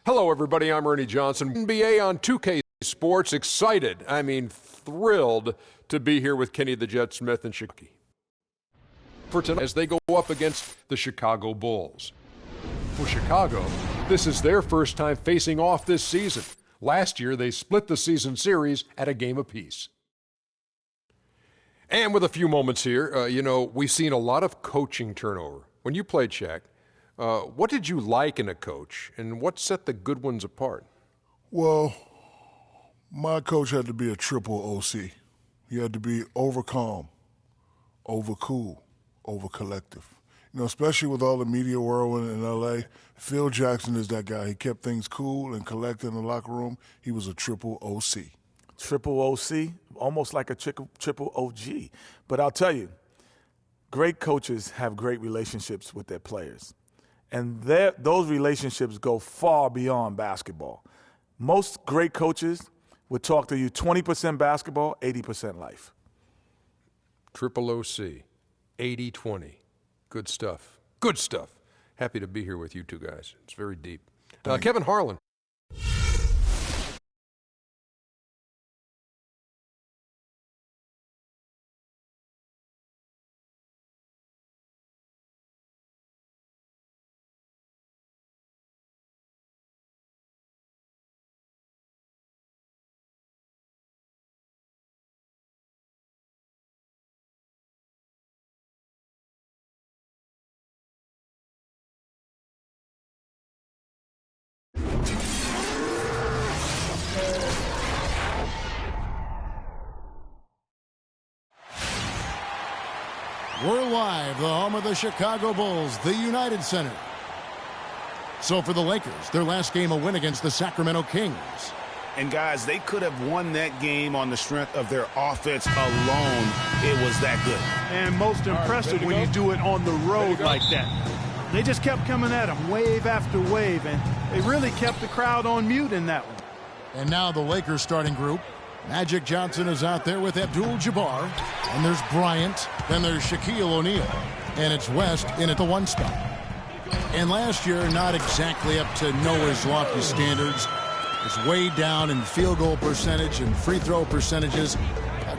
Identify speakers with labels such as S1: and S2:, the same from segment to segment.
S1: Hello, everybody. I'm Ernie Johnson. NBA on 2K Sports. Excited, thrilled to be here with Kenny the Jet Smith and Chicago for tonight as they go up against the Chicago Bulls. For Chicago, this is their first time facing off this season. Last year, they split the season series at a game apiece. And with a few moments here, we've seen a lot of coaching turnover. When you played, Shaq, what did you like in a coach, and what set the good ones apart?
S2: Well, my coach had to be a triple OC. He had to be over calm, over cool, over collective. Especially with all the media whirlwind in L.A., Phil Jackson is that guy. He kept things cool and collected in the locker room. He was a triple OC.
S3: Triple OC, almost like a triple OG. But I'll tell you, great coaches have great relationships with their players. And those relationships go far beyond basketball. Most great coaches would talk to you 20% basketball, 80% life.
S1: Triple OC, 80-20. Good stuff. Good stuff. Happy to be here with you two guys. It's very deep. Kevin Harlan.
S4: We're live, the home of the Chicago Bulls, the United Center. So for the Lakers, their last game a win against the Sacramento Kings.
S5: And guys, they could have won that game on the strength of their offense alone. It was that good.
S6: And most impressive when you do it on the road like that. They just kept coming at them wave after wave, and they really kept the crowd on mute in that one.
S4: And now the Lakers starting group. Magic Johnson is out there with Abdul-Jabbar. And there's Bryant. Then there's Shaquille O'Neal. And it's West in at the one spot. And last year, not exactly up to Noah's lofty standards. Was way down in field goal percentage and free throw percentages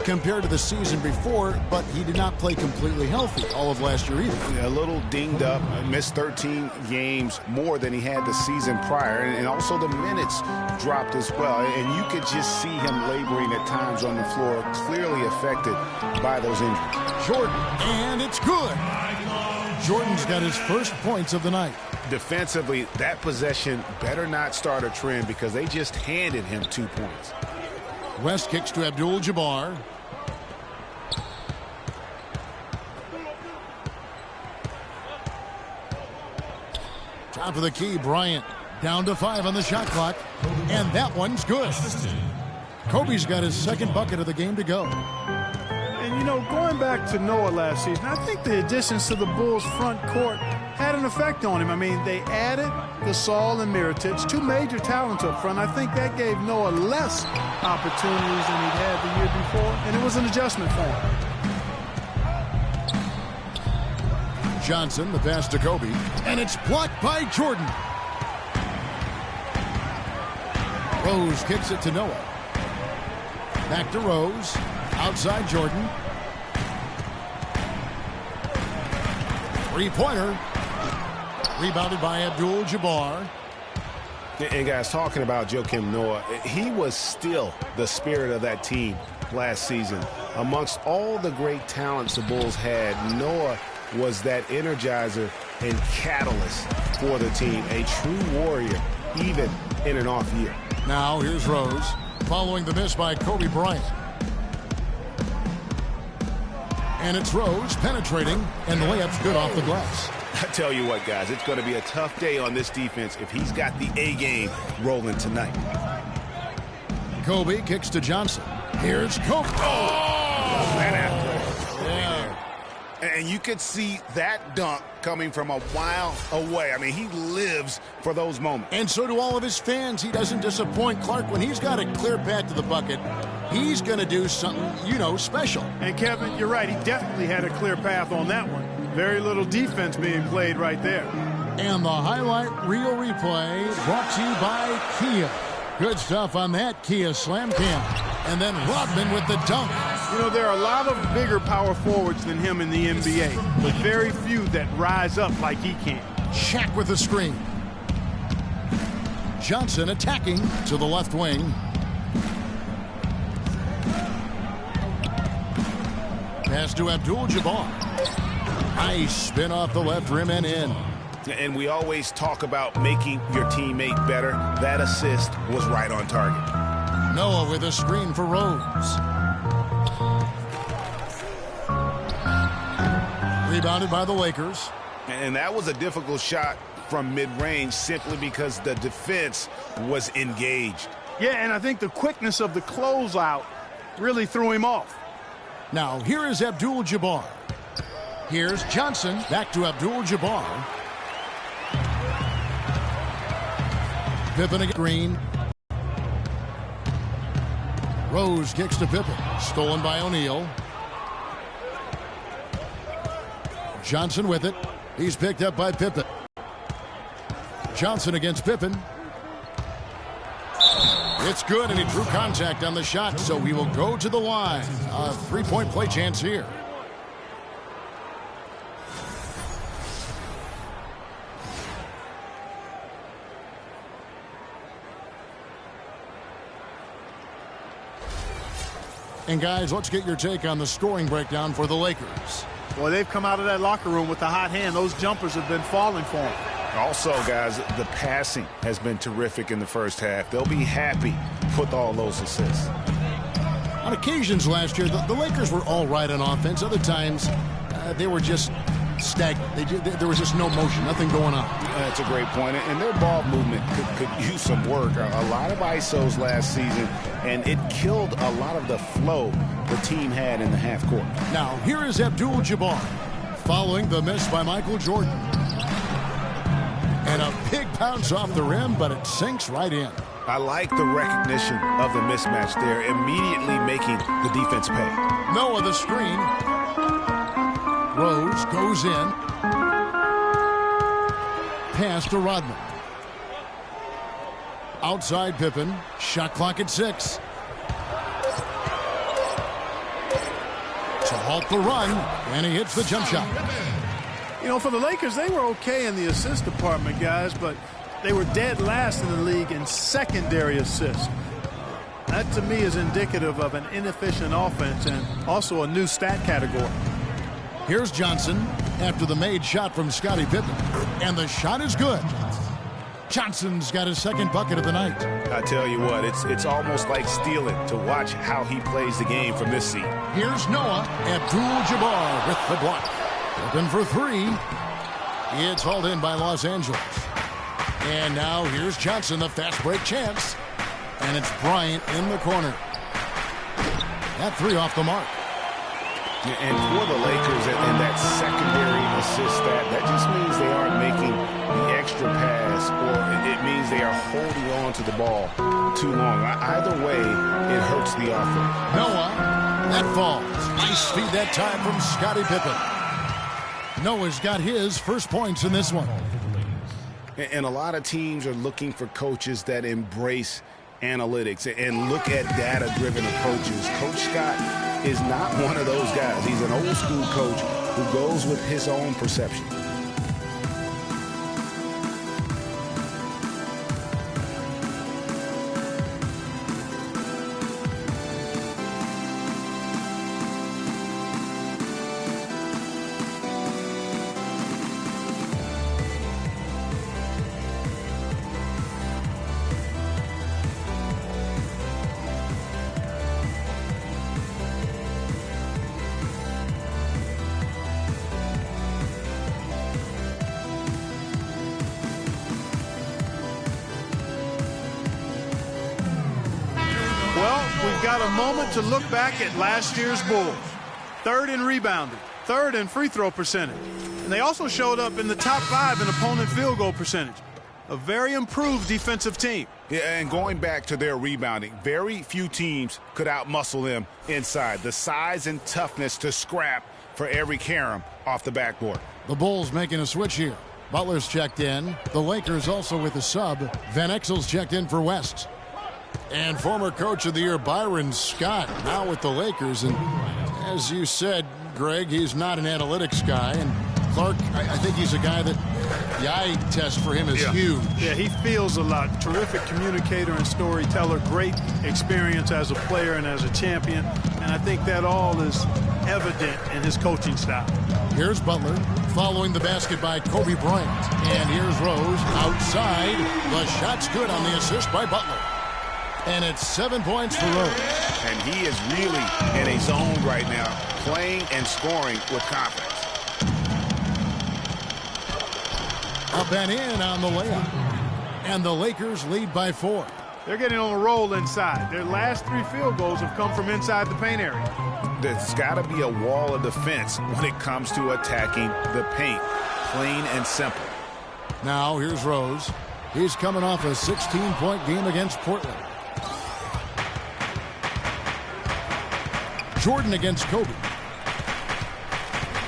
S4: compared to the season before, but he did not play completely healthy all of last year either.
S5: Yeah, a little dinged up, missed 13 games more than he had the season prior, and also the minutes dropped as well. And you could just see him laboring at times on the floor, clearly affected by those injuries.
S4: Jordan, and it's good. Jordan's got his first points of the night.
S5: Defensively, that possession better not start a trend because they just handed him 2 points.
S4: West kicks to Abdul-Jabbar. Top of the key, Bryant. Down to 5 on the shot clock. And that one's good. Kobe's got his second bucket of the game to go.
S6: And, going back to Noah last season, I think the additions to the Bulls front court had an effect on him. They added Gasol and Mirotic, two major talents up front. I think that gave Noah less opportunities than he'd had the year before, and it was an adjustment for him.
S4: Johnson, the pass to Kobe, and it's blocked by Jordan. Rose kicks it to Noah. Back to Rose. Outside Jordan. Three-pointer. Rebounded by Abdul-Jabbar.
S5: And guys, talking about Joakim Noah, he was still the spirit of that team last season. Amongst all the great talents the Bulls had, Noah was that energizer and catalyst for the team. A true warrior, even in an off year.
S4: Now here's Rose, following the miss by Kobe Bryant. And it's Rose penetrating, and the layup's good off the glass.
S5: I tell you what, guys, it's going to be a tough day on this defense if he's got the A game rolling tonight.
S4: Kobe kicks to Johnson. Here's Kobe.
S5: Oh, man,
S4: yeah.
S5: And you could see that dunk coming from a while away. He lives for those moments.
S4: And so do all of his fans. He doesn't disappoint. Clark, when he's got a clear path to the bucket, he's going to do something, special.
S6: And Kevin, you're right. He definitely had a clear path on that one. Very little defense being played right there.
S4: And the highlight reel replay brought to you by Kia. Good stuff on that Kia Slam Cam. And then Rodman with the dunk.
S6: You know, there are a lot of bigger power forwards than him in the NBA, but very few that rise up like he can.
S4: Shaq with the screen. Johnson attacking to the left wing. Pass to Abdul-Jabbar. Nice spin off the left rim and in.
S5: And we always talk about making your teammate better. That assist was right on target.
S4: Noah with a screen for Rose. Rebounded by the Lakers.
S5: And that was a difficult shot from mid-range simply because the defense was engaged.
S6: Yeah, and I think the quickness of the closeout really threw him off.
S4: Now, here is Abdul-Jabbar. Here's Johnson. Back to Abdul-Jabbar. Pippen again. Green. Rose kicks to Pippen. Stolen by O'Neal. Johnson with it. He's picked up by Pippen. Johnson against Pippen. It's good, and he drew contact on the shot, so he will go to the line. A three-point play chance here. And guys, let's get your take on the scoring breakdown for the Lakers.
S6: Well, they've come out of that locker room with the hot hand. Those jumpers have been falling for them.
S5: Also, guys, the passing has been terrific in the first half. They'll be happy with all those assists.
S4: On occasions last year, the Lakers were all right on offense. Other times, they were just stagnant. There was just no motion, nothing going on.
S5: That's a great point. And their ball movement could use some work. A lot of ISOs last season, and it killed a lot of the flow the team had in the half court.
S4: Now, here is Abdul-Jabbar following the miss by Michael Jordan. And a big bounce off the rim, but it sinks right in.
S5: I like the recognition of the mismatch there, immediately making the defense pay.
S4: Noah the screen. Rose goes in. Pass to Rodman. Outside Pippen. Shot clock at 6. To halt the run, and he hits the jump shot.
S6: You know, for the Lakers, they were okay in the assist department, guys, but they were dead last in the league in secondary assists. That, to me, is indicative of an inefficient offense and also a new stat category.
S4: Here's Johnson after the made shot from Scottie Pippen, and the shot is good. Johnson's got his second bucket of the night.
S5: I tell you what, it's almost like stealing to watch how he plays the game from this seat.
S4: Here's Noah. Abdul-Jabbar with the block. Open for 3. It's hauled in by Los Angeles. And now here's Johnson, the fast break chance. And it's Bryant in the corner. That 3 off the mark.
S5: And for the Lakers and that secondary assist that just means they aren't making the extra pass, or it means they are holding on to the ball too long. Either way, it hurts the offense.
S4: Noah, that falls. Nice feed that time from Scottie Pippen. Noah's got his first points in this one.
S5: And a lot of teams are looking for coaches that embrace analytics and look at data-driven approaches. Coach Scott is not one of those guys. He's an old-school coach who goes with his own perception.
S6: We've got a moment to look back at last year's Bulls. 3rd in rebounding, 3rd in free throw percentage. And they also showed up in the top 5 in opponent field goal percentage. A very improved defensive team.
S5: Yeah, and going back to their rebounding, very few teams could outmuscle them inside. The size and toughness to scrap for every carom off the backboard.
S4: The Bulls making a switch here. Butler's checked in. The Lakers also with a sub. Van Exel's checked in for West. And former Coach of the Year Byron Scott now with the Lakers. And as you said, Greg, he's not an analytics guy. And Clark, I think he's a guy that the eye test for him is huge.
S6: Yeah, he feels a lot. Terrific communicator and storyteller. Great experience as a player and as a champion. And I think that all is evident in his coaching style.
S4: Here's Butler following the basket by Kobe Bryant. And here's Rose outside. The shot's good on the assist by Butler. And it's 7 points for Rose.
S5: And he is really in a zone right now, playing and scoring with confidence.
S4: Up and in on the layup. And the Lakers lead by 4.
S6: They're getting on a roll inside. Their last 3 field goals have come from inside the paint area.
S5: There's got to be a wall of defense when it comes to attacking the paint. Plain and simple.
S4: Now here's Rose. He's coming off a 16-point game against Portland. Jordan against Kobe.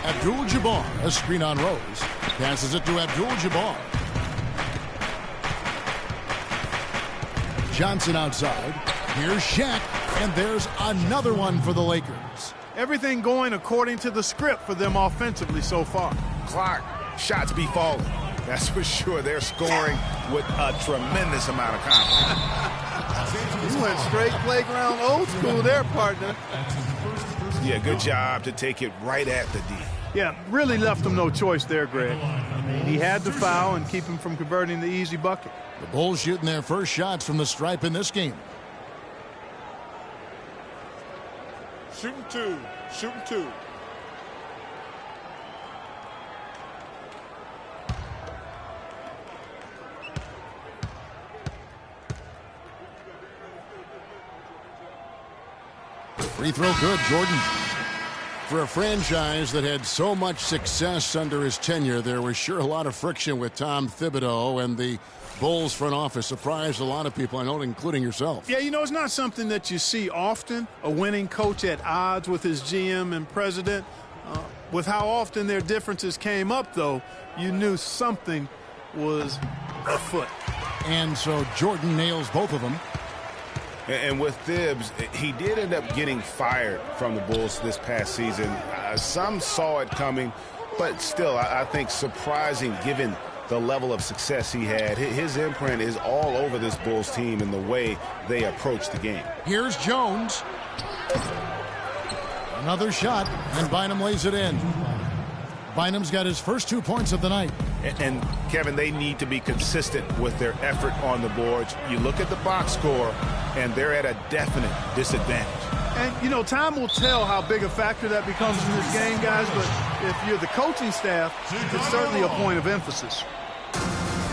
S4: Abdul-Jabbar, a screen on Rose. Passes it to Abdul-Jabbar. Johnson outside. Here's Shaq. And there's another one for the Lakers.
S6: Everything going according to the script for them offensively so far.
S5: Clark, shots be falling. That's for sure. They're scoring with a tremendous amount of confidence.
S6: You went straight playground old school there, partner.
S5: Yeah, good job to take it right at the D.
S6: Yeah, really left him no choice there, Greg. He had to foul and keep him from converting the easy bucket.
S4: The Bulls shooting their first shots from the stripe in this game.
S2: Shooting two. Shooting two.
S4: Free throw good, Jordan. For a franchise that had so much success under his tenure, there was sure a lot of friction with Tom Thibodeau, and the Bulls front office surprised a lot of people, I know, including yourself.
S6: Yeah, you know, it's not something that you see often, a winning coach at odds with his GM and president. With how often their differences came up, though, you knew something was afoot.
S4: And so Jordan nails both of them.
S5: And with Thibs, he did end up getting fired from the Bulls this past season. Some saw it coming, but still, I think surprising given the level of success he had. His imprint is all over this Bulls team in the way they approach the game.
S4: Here's Jones. Another shot, and Bynum lays it in. Bynum's got his first 2 points of the night.
S5: And Kevin, they need to be consistent with their effort on the boards. You look at the box score, and they're at a definite disadvantage.
S6: And, you know, time will tell how big a factor that becomes in this game, guys, but if you're the coaching staff, it's certainly a point of emphasis.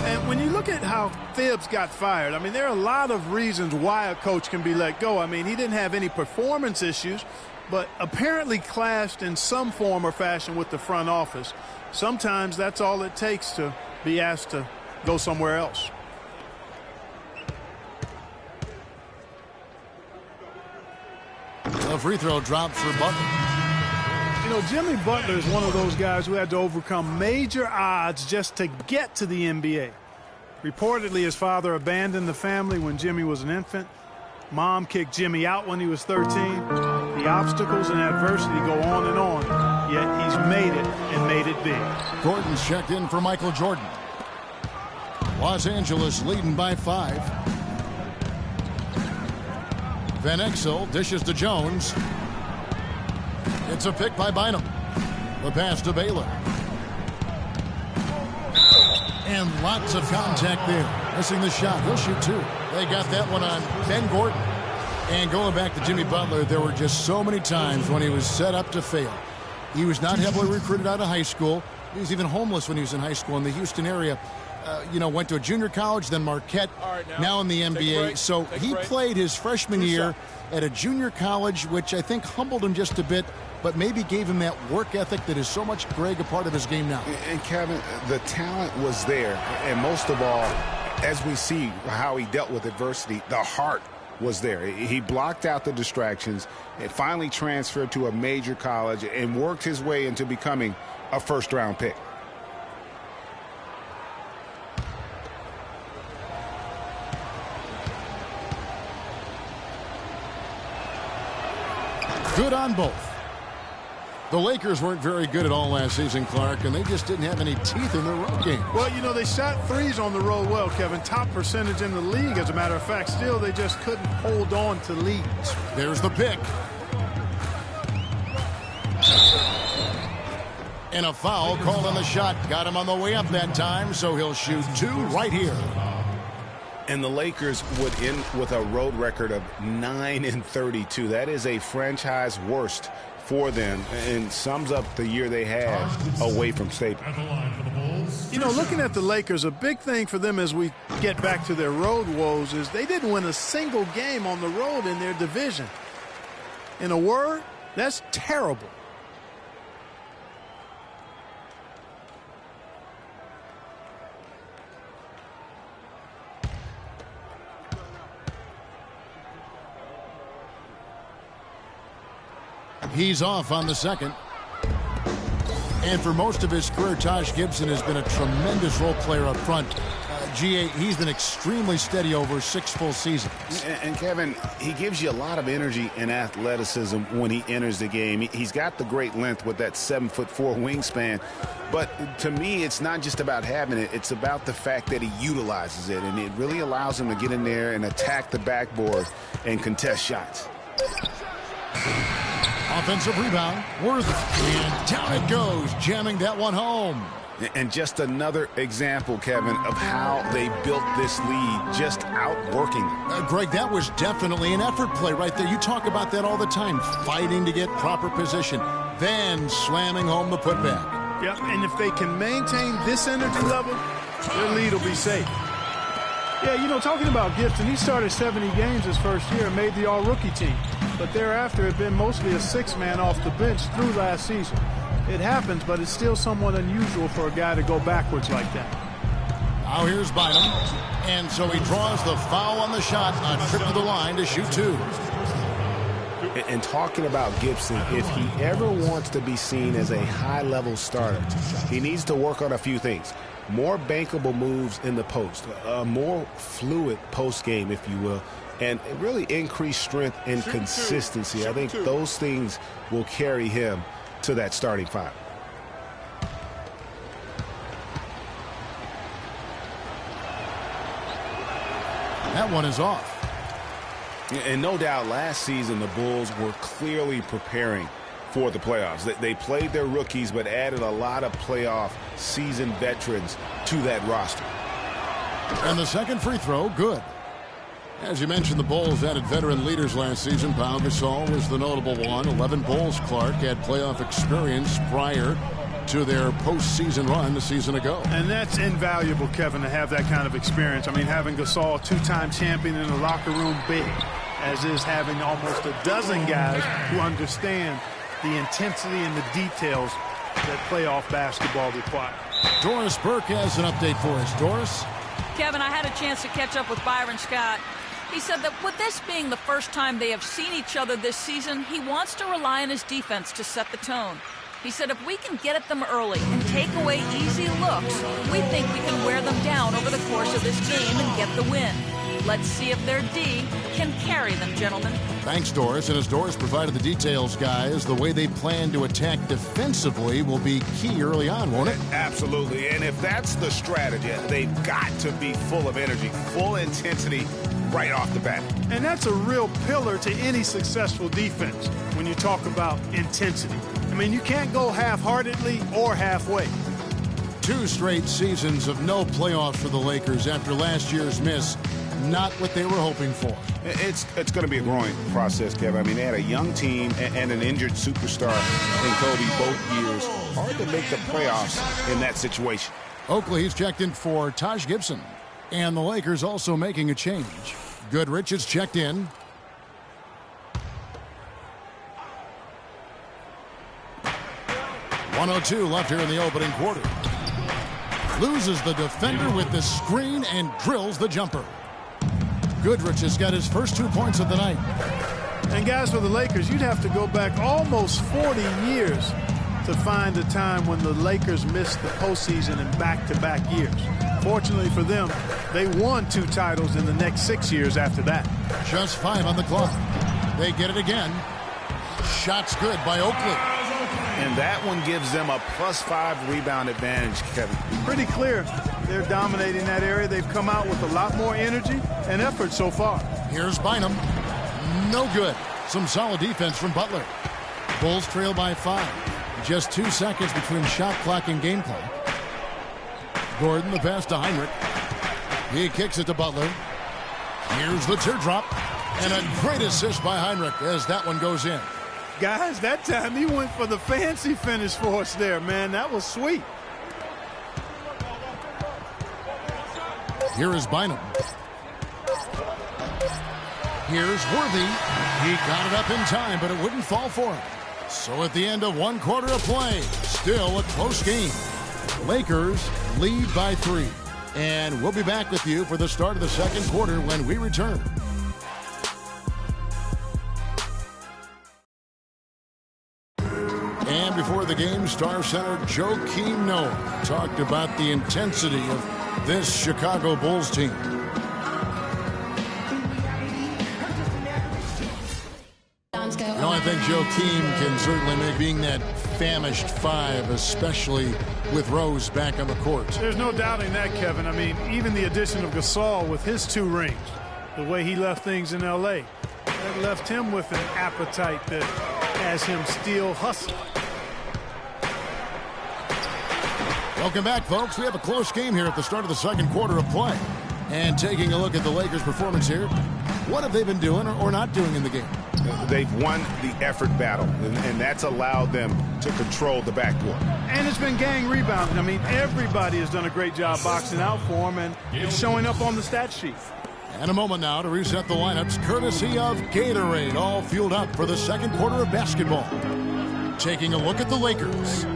S6: And when you look at how Thibs got fired, I mean, there are a lot of reasons why a coach can be let go. I mean, he didn't have any performance issues, but apparently clashed in some form or fashion with the front office. Sometimes that's all it takes to be asked to go somewhere else.
S4: A free throw drops for Butler.
S6: You know, Jimmy Butler is one of those guys who had to overcome major odds just to get to the NBA. Reportedly, his father abandoned the family when Jimmy was an infant. Mom kicked Jimmy out when he was 13. The obstacles and adversity go on and on, yet he's made it and made it big.
S4: Gordon's checked in for Michael Jordan. Los Angeles leading by 5. Van Exel dishes to Jones. It's a pick by Bynum. The pass to Baylor. And lots of contact there. Missing the shot. He'll shoot 2. They got that one on Ben Gordon. And going back to Jimmy Butler, there were just so many times when he was set up to fail. He was not heavily recruited out of high school. He was even homeless when he was in high school in the Houston area. Went to a junior college, then Marquette, now in the NBA. So he played his freshman year at a junior college, which I think humbled him just a bit, but maybe gave him that work ethic that is so much, Greg, a part of his game now.
S5: And Kevin, the talent was there. And most of all, as we see how he dealt with adversity, the heart was there. He blocked out the distractions and finally transferred to a major college and worked his way into becoming a first-round pick.
S4: Good on both. The Lakers weren't very good at all last season, Clark, and they just didn't have any teeth in their road game.
S6: Well, you know, they shot threes on the road well, Kevin. Top percentage in the league, as a matter of fact. Still, they just couldn't hold on to leads.
S4: There's the pick. And a foul called on the shot. Got him on the way up that time, so he'll shoot 2 right here.
S5: And the Lakers would end with a road record of 9-32. That is a franchise worst for them and sums up the year they had away from Staples.
S6: You know, looking at the Lakers, a big thing for them as we get back to their road woes is they didn't win a single game on the road in their division. In a word, that's terrible.
S4: He's off on the second. And for most of his career, Taj Gibson has been a tremendous role player up front. GA, he's been extremely steady over 6 full seasons.
S5: And Kevin, he gives you a lot of energy and athleticism when he enters the game. He's got the great length with that 7'4" wingspan. But to me, it's not just about having it. It's about the fact that he utilizes it. And it really allows him to get in there and attack the backboard and contest shots.
S4: Offensive rebound, Worthy, and down it goes, jamming that one home.
S5: And just another example, Kevin, of how they built this lead, just outworking them.
S4: Greg, that was definitely an effort play right there. You talk about that all the time, fighting to get proper position, then slamming home the putback.
S6: Yeah, and if they can maintain this energy level, their lead will be safe. Yeah, you know, talking about Gibson, he started 70 games his first year and made the all-rookie team. But thereafter, had been mostly a 6-man off the bench through last season. It happens, but it's still somewhat unusual for a guy to go backwards like that.
S4: Now here's Bynum. And so he draws the foul on the shot, a trip to the line to shoot 2.
S5: And talking about Gibson, if he ever wants to be seen as a high-level starter, he needs to work on a few things. More bankable moves in the post, a more fluid post game, if you will, and really increased strength and consistency. I think those things will carry him to that starting 5.
S4: That one is off.
S5: And no doubt last season the Bulls were clearly preparing for the playoffs. They played their rookies but added a lot of playoff seasoned veterans to that roster.
S4: And the second free throw, good. As you mentioned, the Bulls added veteran leaders last season. Pau Gasol was the notable one. 11 Bulls, Clark, had playoff experience prior to their postseason run the season ago.
S6: And that's invaluable, Kevin, to have that kind of experience. I mean, having Gasol, 2-time champion in the locker room, big, as is having almost a dozen guys who understand the intensity and the details that playoff basketball requires.
S4: Doris Burke has an update for us. Doris?
S7: Kevin, I had a chance to catch up with Byron Scott. He said that with this being the first time they have seen each other this season, he wants to rely on his defense to set the tone. He said if we can get at them early and take away easy looks, we think we can wear them down over the course of this game and get the win. Let's see if their D can carry them, gentlemen.
S4: Thanks, Doris. And as Doris provided the details, guys, the way they plan to attack defensively will be key early on, won't it?
S5: Absolutely. And if that's the strategy, they've got to be full of energy, full intensity right off the bat.
S6: And that's a real pillar to any successful defense when you talk about intensity. I mean, you can't go half-heartedly or halfway.
S4: 2 straight seasons of no playoffs for the Lakers after last year's miss. Not what they were hoping for.
S5: It's going to be a growing process, Kevin. I mean, they had a young team and an injured superstar in Kobe both years. Hard to make the playoffs in that situation.
S4: Oakley, he's checked in for Taj Gibson. And the Lakers also making a change. Goodrich is checked in. .102 left here in the opening quarter. Loses the defender with the screen and drills the jumper. Goodrich has got his first 2 points of the night.
S6: And guys, for the Lakers, you'd have to go back almost 40 years to find a time when the Lakers missed the postseason in back-to-back years. Fortunately for them, they won 2 titles in the next 6 years after that.
S4: Just 5 on the clock. They get it again. Shot's good by Oakley.
S5: And that one gives them a +5 rebound advantage, Kevin.
S6: Pretty clear. They're dominating that area. They've come out with a lot more energy and effort so far.
S4: Here's Bynum. No good. Some solid defense from Butler. Bulls trail by 5. Just 2 seconds between shot clock and game clock. Gordon, the pass to Heinrich. He kicks it to Butler. Here's the teardrop. And a great assist by Heinrich as that one goes in.
S6: Guys, that time he went for the fancy finish for us there, man. That was sweet.
S4: Here is Bynum. Here's Worthy. He got it up in time, but it wouldn't fall for him. So at the end of 1 quarter of play, still a close game. Lakers lead by 3. And we'll be back with you for the start of the second quarter when we return. And before the game, Star Center Joakim Noah talked about the intensity of this Chicago Bulls team. I think Joakim can certainly make being that famished 5, especially with Rose back on the court.
S6: There's no doubting that, Kevin. I mean, even the addition of Gasol with his 2 rings, the way he left things in L.A., that left him with an appetite that has him still hustling.
S4: Welcome back, folks. We have a close game here at the start of the second quarter of play. And taking a look at the Lakers' performance here, what have they been doing or not doing in the game?
S5: They've won the effort battle, and that's allowed them to control the backcourt.
S6: And it's been gang rebounding. I mean, everybody has done a great job boxing out for him, and it's showing up on the stat sheet.
S4: And a moment now to reset the lineups, courtesy of Gatorade, all fueled up for the second quarter of basketball. Taking a look at the Lakers.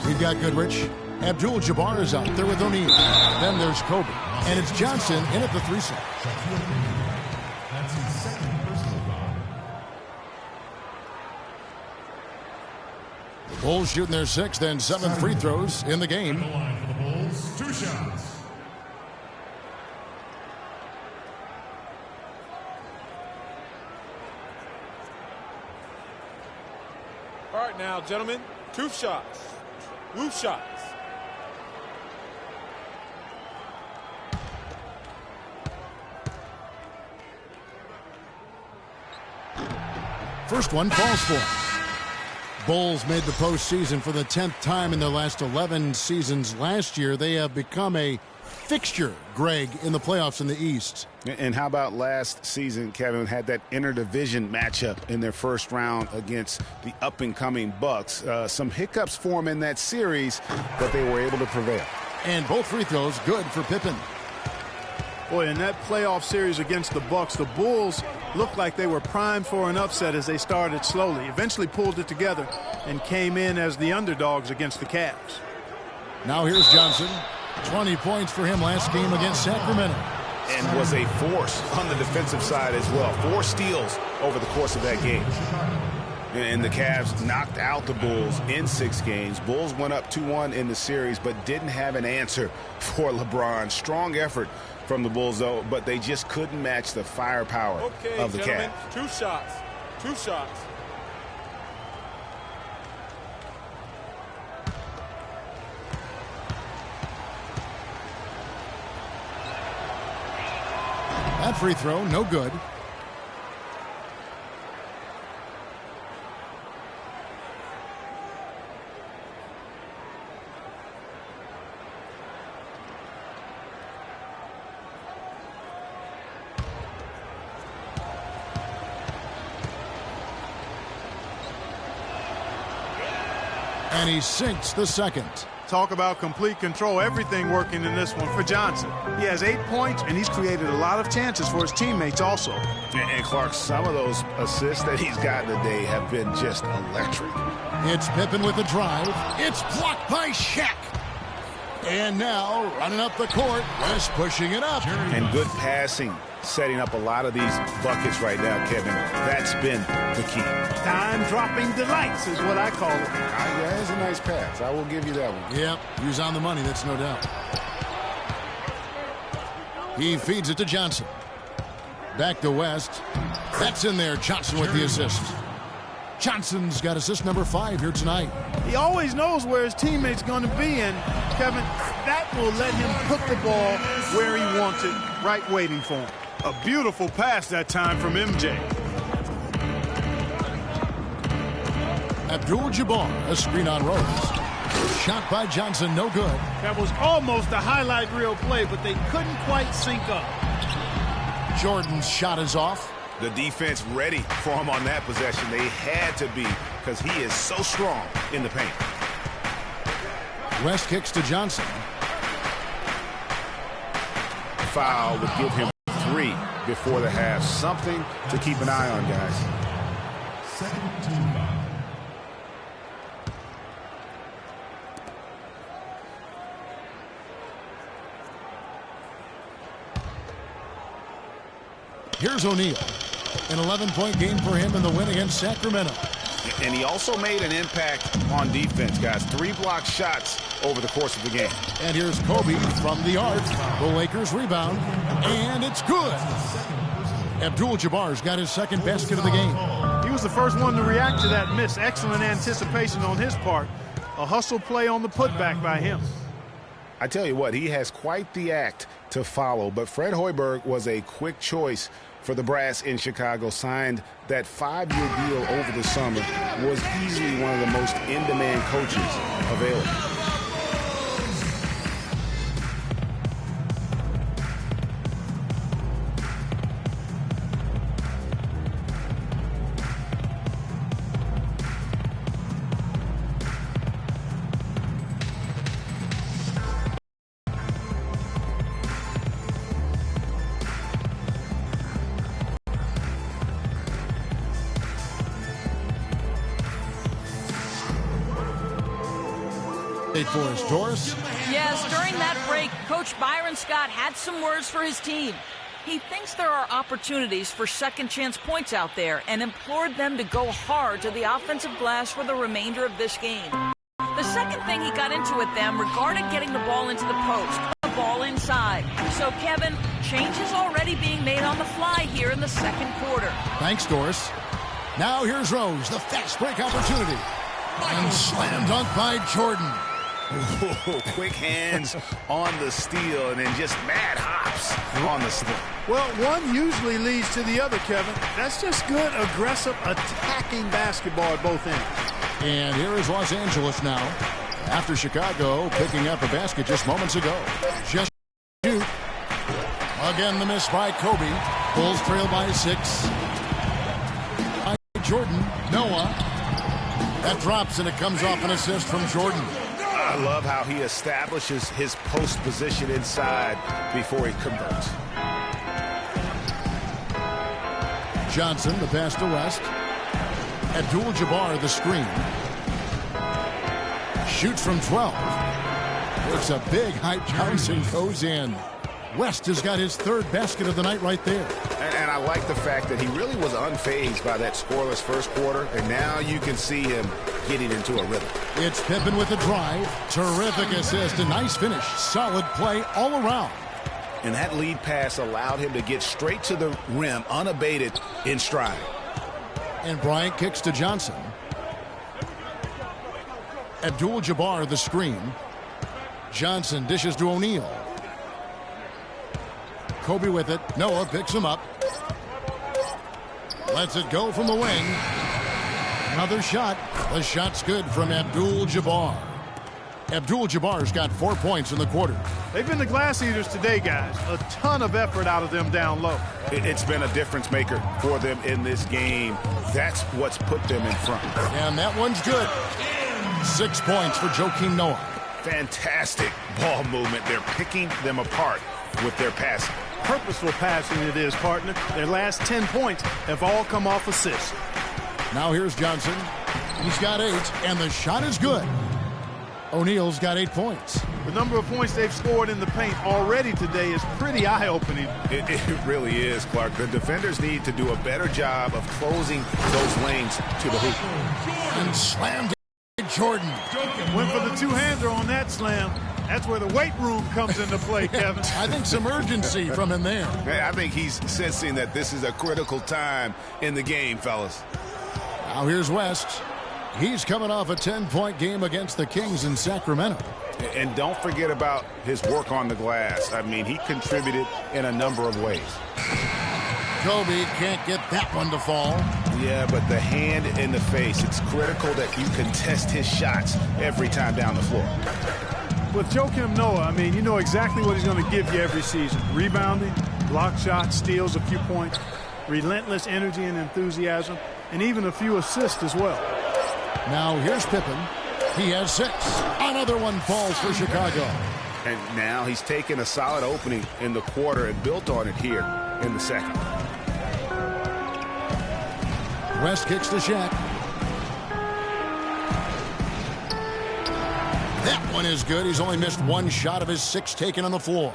S4: We've got Goodrich. Abdul-Jabbar is out there with O'Neal. Then there's Kobe. And it's Johnson in at the 3 slot. The Bulls shooting their 6th and 7th free throws in the game.
S8: The line for the Bulls, 2 shots.
S9: All right now, gentlemen, 2 shots. Loose shots.
S4: First one falls for him. Bulls made the postseason for the 10th time in their last 11 seasons. Last year, they have become a fixture, Greg, in the playoffs in the East.
S5: And how about last season, Kevin, had that interdivision matchup in their first round against the up-and-coming Bucks. Some hiccups for them in that series, but they were able to prevail.
S4: And both free throws good for Pippen.
S6: Boy, in that playoff series against the Bucks, the Bulls looked like they were primed for an upset as they started slowly, eventually pulled it together, and came in as the underdogs against the Cavs.
S4: Now here's Johnson. 20 points for him last game against Sacramento.
S5: And was a force on the defensive side as well. 4 steals over the course of that game. And the Cavs knocked out the Bulls in 6 games. Bulls went up 2-1 in the series, but didn't have an answer for LeBron. Strong effort from the Bulls, though, but they just couldn't match the firepower of the Cavs.
S9: 2 shots. 2 shots.
S4: That free throw, no good. And he sinks the second.
S6: Talk about complete control. Everything working in this one for Johnson. He has 8 points, and he's created a lot of chances for his teammates also.
S5: And Clark, some of those assists that he's gotten today have been just electric.
S4: It's Pippen with the drive. It's blocked by Shaq. And now, running up the court, West pushing it up.
S5: And good passing, setting up a lot of these buckets right now, Kevin. That's been the key.
S6: Time-dropping delights is what I call it.
S5: Yeah, it's a nice pass. I will give you that one.
S4: Yep, he was on the money, that's no doubt. He feeds it to Johnson. Back to West. That's in there. Johnson with the assist. Johnson's got assist number 5 here tonight.
S6: He always knows where his teammate's going to be, and Kevin, that will let him put the ball where he wants it, right waiting for him.
S10: A beautiful pass that time from MJ.
S4: Abdul-Jabbar, a screen on Rose. Shot by Johnson, no good.
S6: That was almost a highlight reel play, but they couldn't quite sync up.
S4: Jordan's shot is off.
S5: The defense ready for him on that possession. They had to be, because he is so strong in the paint.
S4: West kicks to Johnson.
S5: Foul would give him 3 before the half. Something to keep an eye on, guys.
S8: Second team foul.
S4: Here's O'Neal. An 11-point game for him in the win against Sacramento.
S5: And he also made an impact on defense, guys. 3 block shots over the course of the game.
S4: And here's Kobe from the arc. The Lakers rebound, and it's good. Abdul-Jabbar's got his second basket of the game.
S6: He was the first one to react to that miss. Excellent anticipation on his part. A hustle play on the putback by him.
S5: I tell you what, he has quite the act to follow, but Fred Hoiberg was a quick choice for the brass in Chicago. Signed that 5-year deal over the summer. Was easily one of the most in-demand coaches available.
S4: For us, Doris.
S7: Yes, during that break, Coach Byron Scott had some words for his team. He thinks there are opportunities for second-chance points out there and implored them to go hard to the offensive glass for the remainder of this game. The second thing he got into with them regarded getting the ball into the post, the ball inside. So, Kevin, change is already being made on the fly here in the second quarter.
S4: Thanks, Doris. Now here's Rose, the fast break opportunity. And slam dunk by Jordan.
S5: Ooh, quick hands on the steal and then just mad hops on the steal.
S6: Well, one usually leads to the other, Kevin. That's just good, aggressive, attacking basketball at both ends.
S4: And here is Los Angeles now, after Chicago picking up a basket just moments ago. Just shoot. Again, the miss by Kobe. Bulls trail by 6. By Jordan, Noah. That drops, and it comes off an assist from Jordan.
S5: I love how he establishes his post position inside before he converts.
S4: Johnson, the pass to West. Abdul-Jabbar, the screen. Shoots from 12. It's a big height. Johnson goes in. West has got his 3rd basket of the night right there.
S5: And I like the fact that he really was unfazed by that scoreless first quarter, and now you can see him getting into a rhythm.
S4: It's Pippen with the drive. Terrific assist. A nice finish. Solid play all around.
S5: And that lead pass allowed him to get straight to the rim, unabated, in stride.
S4: And Bryant kicks to Johnson. Abdul-Jabbar, the screen. Johnson dishes to O'Neal. Kobe with it. Noah picks him up. Lets it go from the wing. Another shot. The shot's good from Abdul-Jabbar. Abdul-Jabbar's got 4 points in the quarter.
S6: They've been the glass eaters today, guys. A ton of effort out of them down low.
S5: It's been a difference maker for them in this game. That's what's put them in front.
S4: And that one's good. 6 points for Joakim Noah.
S5: Fantastic ball movement. They're picking them apart with their passing.
S6: Purposeful passing it is, partner. Their last 10 points have all come off assists.
S4: Now here's Johnson. He's got 8, and the shot is good. O'Neal's got 8 points.
S6: The number of points they've scored in the paint already today is pretty eye-opening.
S5: It really is, Clark. The defenders need to do a better job of closing those lanes to the hoop.
S4: And slammed Jordan.
S6: Went for the two-hander on that slam. That's where the weight room comes into play, Kevin.
S4: I think some urgency from him there.
S5: I think he's sensing that this is a critical time in the game, fellas.
S4: Now here's West. He's coming off a 10-point game against the Kings in Sacramento.
S5: And don't forget about his work on the glass. I mean, he contributed in a number of ways.
S4: Kobe can't get that one to fall.
S5: Yeah, but the hand in the face, it's critical that you contest his shots every time down the floor.
S6: With Joakim Noah, I mean, you know exactly what he's going to give you every season. Rebounding, block shots, steals, a few points, relentless energy and enthusiasm, and even a few assists as well.
S4: Now here's Pippen. He has 6. Another one falls for Chicago.
S5: And now he's taken a solid opening in the quarter and built on it here in the second.
S4: West kicks to Shaq. That one is good. He's only missed 1 shot of his 6 taken on the floor.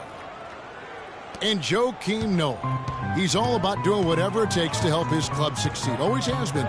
S4: And Joakim Noah, he's all about doing whatever it takes to help his club succeed. Always has been.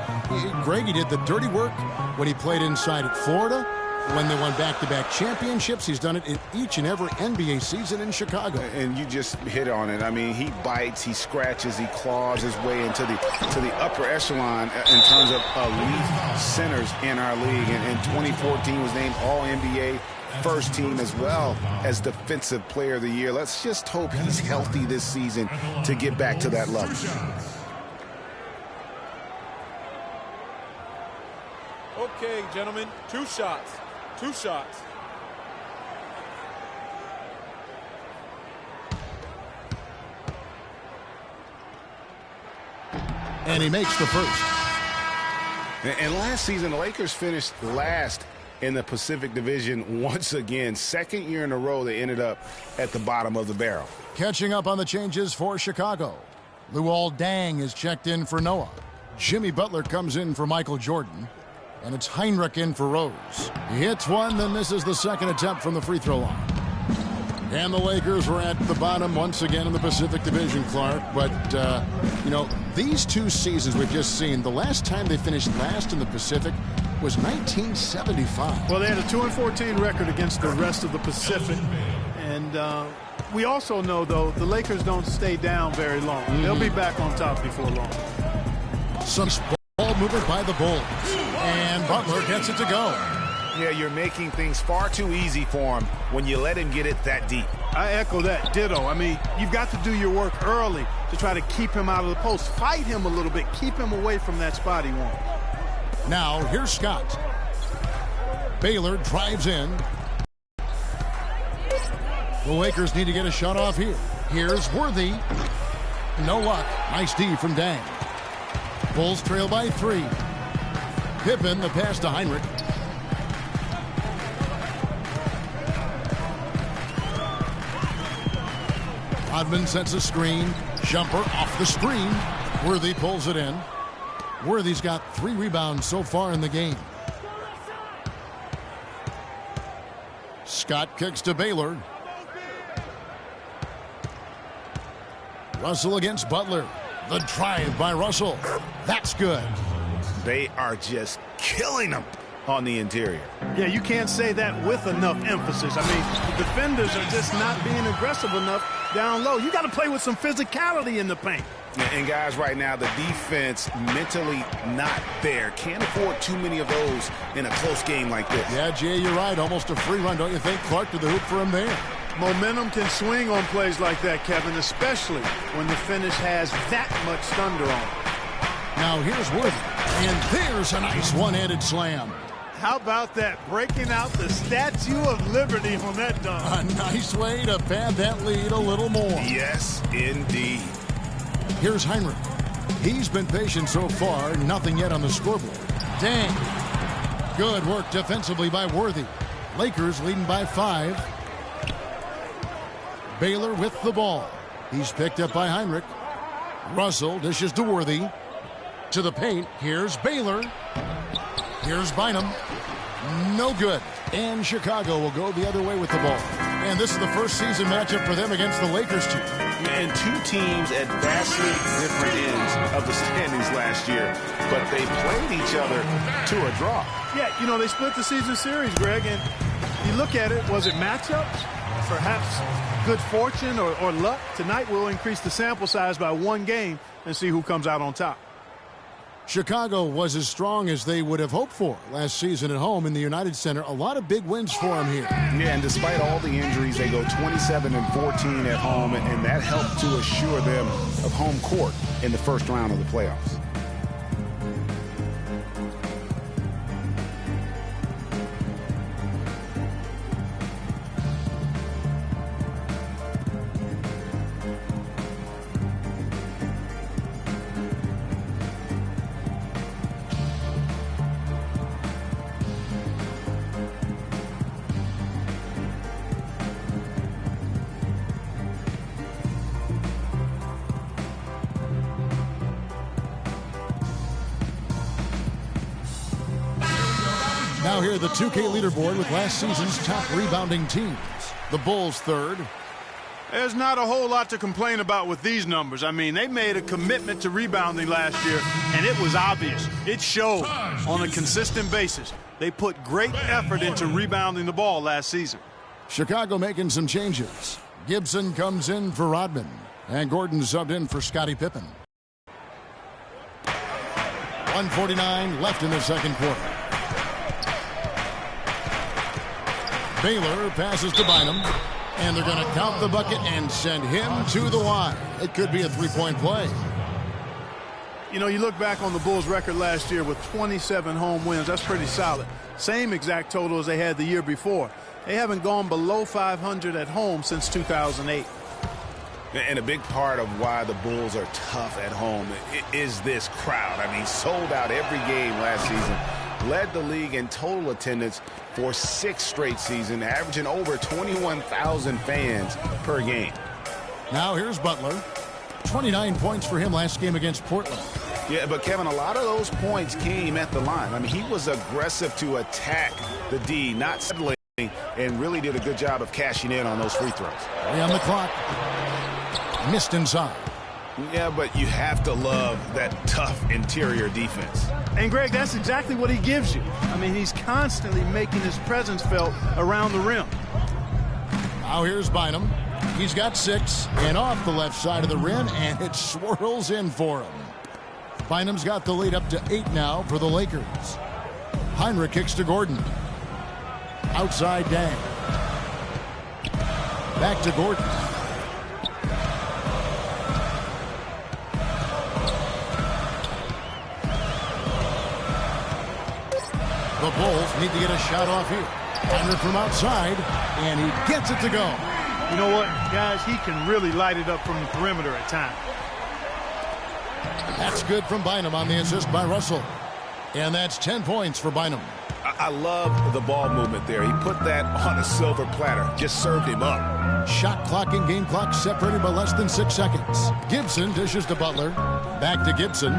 S4: Greg, he did the dirty work when he played inside at Florida. When they won back-to-back championships, he's done it in each and every NBA season in Chicago.
S5: And you just hit on it. I mean, he bites, he scratches, he claws his way into the upper echelon in terms of elite centers in our league. And in 2014 was named All-NBA first team as well as Defensive Player of the Year. Let's just hope he's healthy this season to get back to that level.
S9: Okay, gentlemen, 2 shots. 2 shots.
S4: And he makes the first.
S5: And last season, the Lakers finished last in the Pacific Division once again. 2nd year in a row, they ended up at the bottom of the barrel.
S4: Catching up on the changes for Chicago. Luol Deng is checked in for Noah. Jimmy Butler comes in for Michael Jordan. And it's Heinrich in for Rose. He hits one, then misses the second attempt from the free throw line. And the Lakers were at the bottom once again in the Pacific Division, Clark. But, you know, these 2 seasons we've just seen, the last time they finished last in the Pacific was 1975.
S6: Well, they had a 2-14 record against the rest of the Pacific. And we also know, though, the Lakers don't stay down very long. They'll be back on top before long.
S4: Some ball movement by the Bulls. And Butler gets it to go.
S5: Yeah, you're making things far too easy for him when you let him get it that deep.
S6: I echo that. Ditto. I mean, you've got to do your work early to try to keep him out of the post. Fight him a little bit. Keep him away from that spot he wants.
S4: Now, here's Scott. Baylor drives in. The Lakers need to get a shot off here. Here's Worthy. No luck. Nice D from Dang. Bulls trail by 3. Pippen, the pass to Heinrich. Rodman sets a screen. Jumper off the screen. Worthy pulls it in. Worthy's got 3 rebounds so far in the game. Scott kicks to Baylor. Russell against Butler. The drive by Russell. That's good.
S5: They are just killing them on the interior.
S6: Yeah, you can't say that with enough emphasis. I mean, the defenders are just not being aggressive enough down low. You got to play with some physicality in the paint.
S5: And guys, right now, the defense mentally not there. Can't afford too many of those in a close game like this.
S4: Yeah, Jay, you're right. Almost a free run, don't you think? Clark to the hoop for him there.
S6: Momentum can swing on plays like that, Kevin, especially when the finish has that much thunder on it.
S4: Now here's Worthy. And there's a nice one-handed slam.
S6: How about that? Breaking out the Statue of Liberty on that dunk.
S4: A nice way to pad that lead a little more.
S5: Yes, indeed.
S4: Here's Heinrich. He's been patient so far. Nothing yet on the scoreboard. Dang. Good work defensively by Worthy. Lakers leading by 5. Baylor with the ball. He's picked up by Heinrich. Russell dishes to Worthy. To the paint. Here's Baylor. Here's Bynum. No good. And Chicago will go the other way with the ball. And this is the first season matchup for them against the Lakers team.
S5: And 2 teams at vastly different ends of the standings last year, but they played each other to a draw.
S6: Yeah, you know, they split the season series, Greg, and you look at it, was it matchups? Perhaps good fortune or luck? Tonight we'll increase the sample size by 1 game and see who comes out on top.
S4: Chicago was as strong as they would have hoped for last season at home in the United Center. A lot of big wins for them here.
S5: Yeah, and despite all the injuries, they go 27-14 at home, and that helped to assure them of home court in the first round of the playoffs.
S4: Now here, the 2K leaderboard with last season's top rebounding teams. The Bulls third.
S10: There's not a whole lot to complain about with these numbers. I mean, they made a commitment to rebounding last year, and it was obvious. It showed on a consistent basis. They put great effort into rebounding the ball last season.
S4: Chicago making some changes. Gibson comes in for Rodman, and Gordon subbed in for Scottie Pippen. 1:49 left in the second quarter. Baylor passes to Bynum, and they're going to count the bucket and send him to the line. It could be a three-point play.
S6: You know, you look back on the Bulls' record last year with 27 home wins. That's pretty solid. Same exact total as they had the year before. They haven't gone below 500 at home since 2008.
S5: And a big part of why the Bulls are tough at home is this crowd. I mean, sold out every game last season. Led the league in total attendance for 6 straight seasons, averaging over 21,000 fans per game.
S4: Now here's Butler. 29 points for him last game against Portland.
S5: Yeah, but Kevin, a lot of those points came at the line. I mean, he was aggressive to attack the D, not settling, and really did a good job of cashing in on those free throws.
S4: 3 on the clock. Missed inside.
S5: Yeah, but you have to love that tough interior defense.
S6: And, Greg, that's exactly what he gives you. I mean, he's constantly making his presence felt around the rim.
S4: Now here's Bynum. He's got 6 and off the left side of the rim, and it swirls in for him. Bynum's got the lead up to 8 now for the Lakers. Heinrich kicks to Gordon. Outside Dang. Back to Gordon. The Bulls need to get a shot off here. Heinrich from outside, and he gets it to go.
S6: You know what, guys? He can really light it up from the perimeter at times.
S4: That's good from Bynum on the assist by Russell. And that's 10 points for Bynum.
S5: I love the ball movement there. He put that on a silver platter. Just served him up.
S4: Shot clock and game clock separated by less than 6 seconds. Gibson dishes to Butler. Back to Gibson.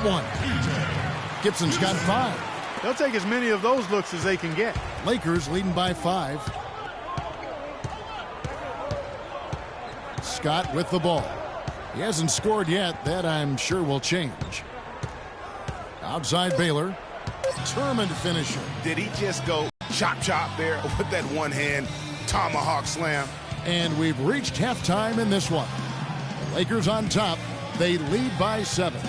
S4: 1. Gibson's got 5.
S6: They'll take as many of those looks as they can get.
S4: Lakers leading by 5. Scott with the ball. He hasn't scored yet. That, I'm sure, will change. Outside Baylor. Determined finisher.
S5: Did he just go chop there with that one-hand tomahawk slam?
S4: And we've reached halftime in this one. The Lakers on top. They lead by 7.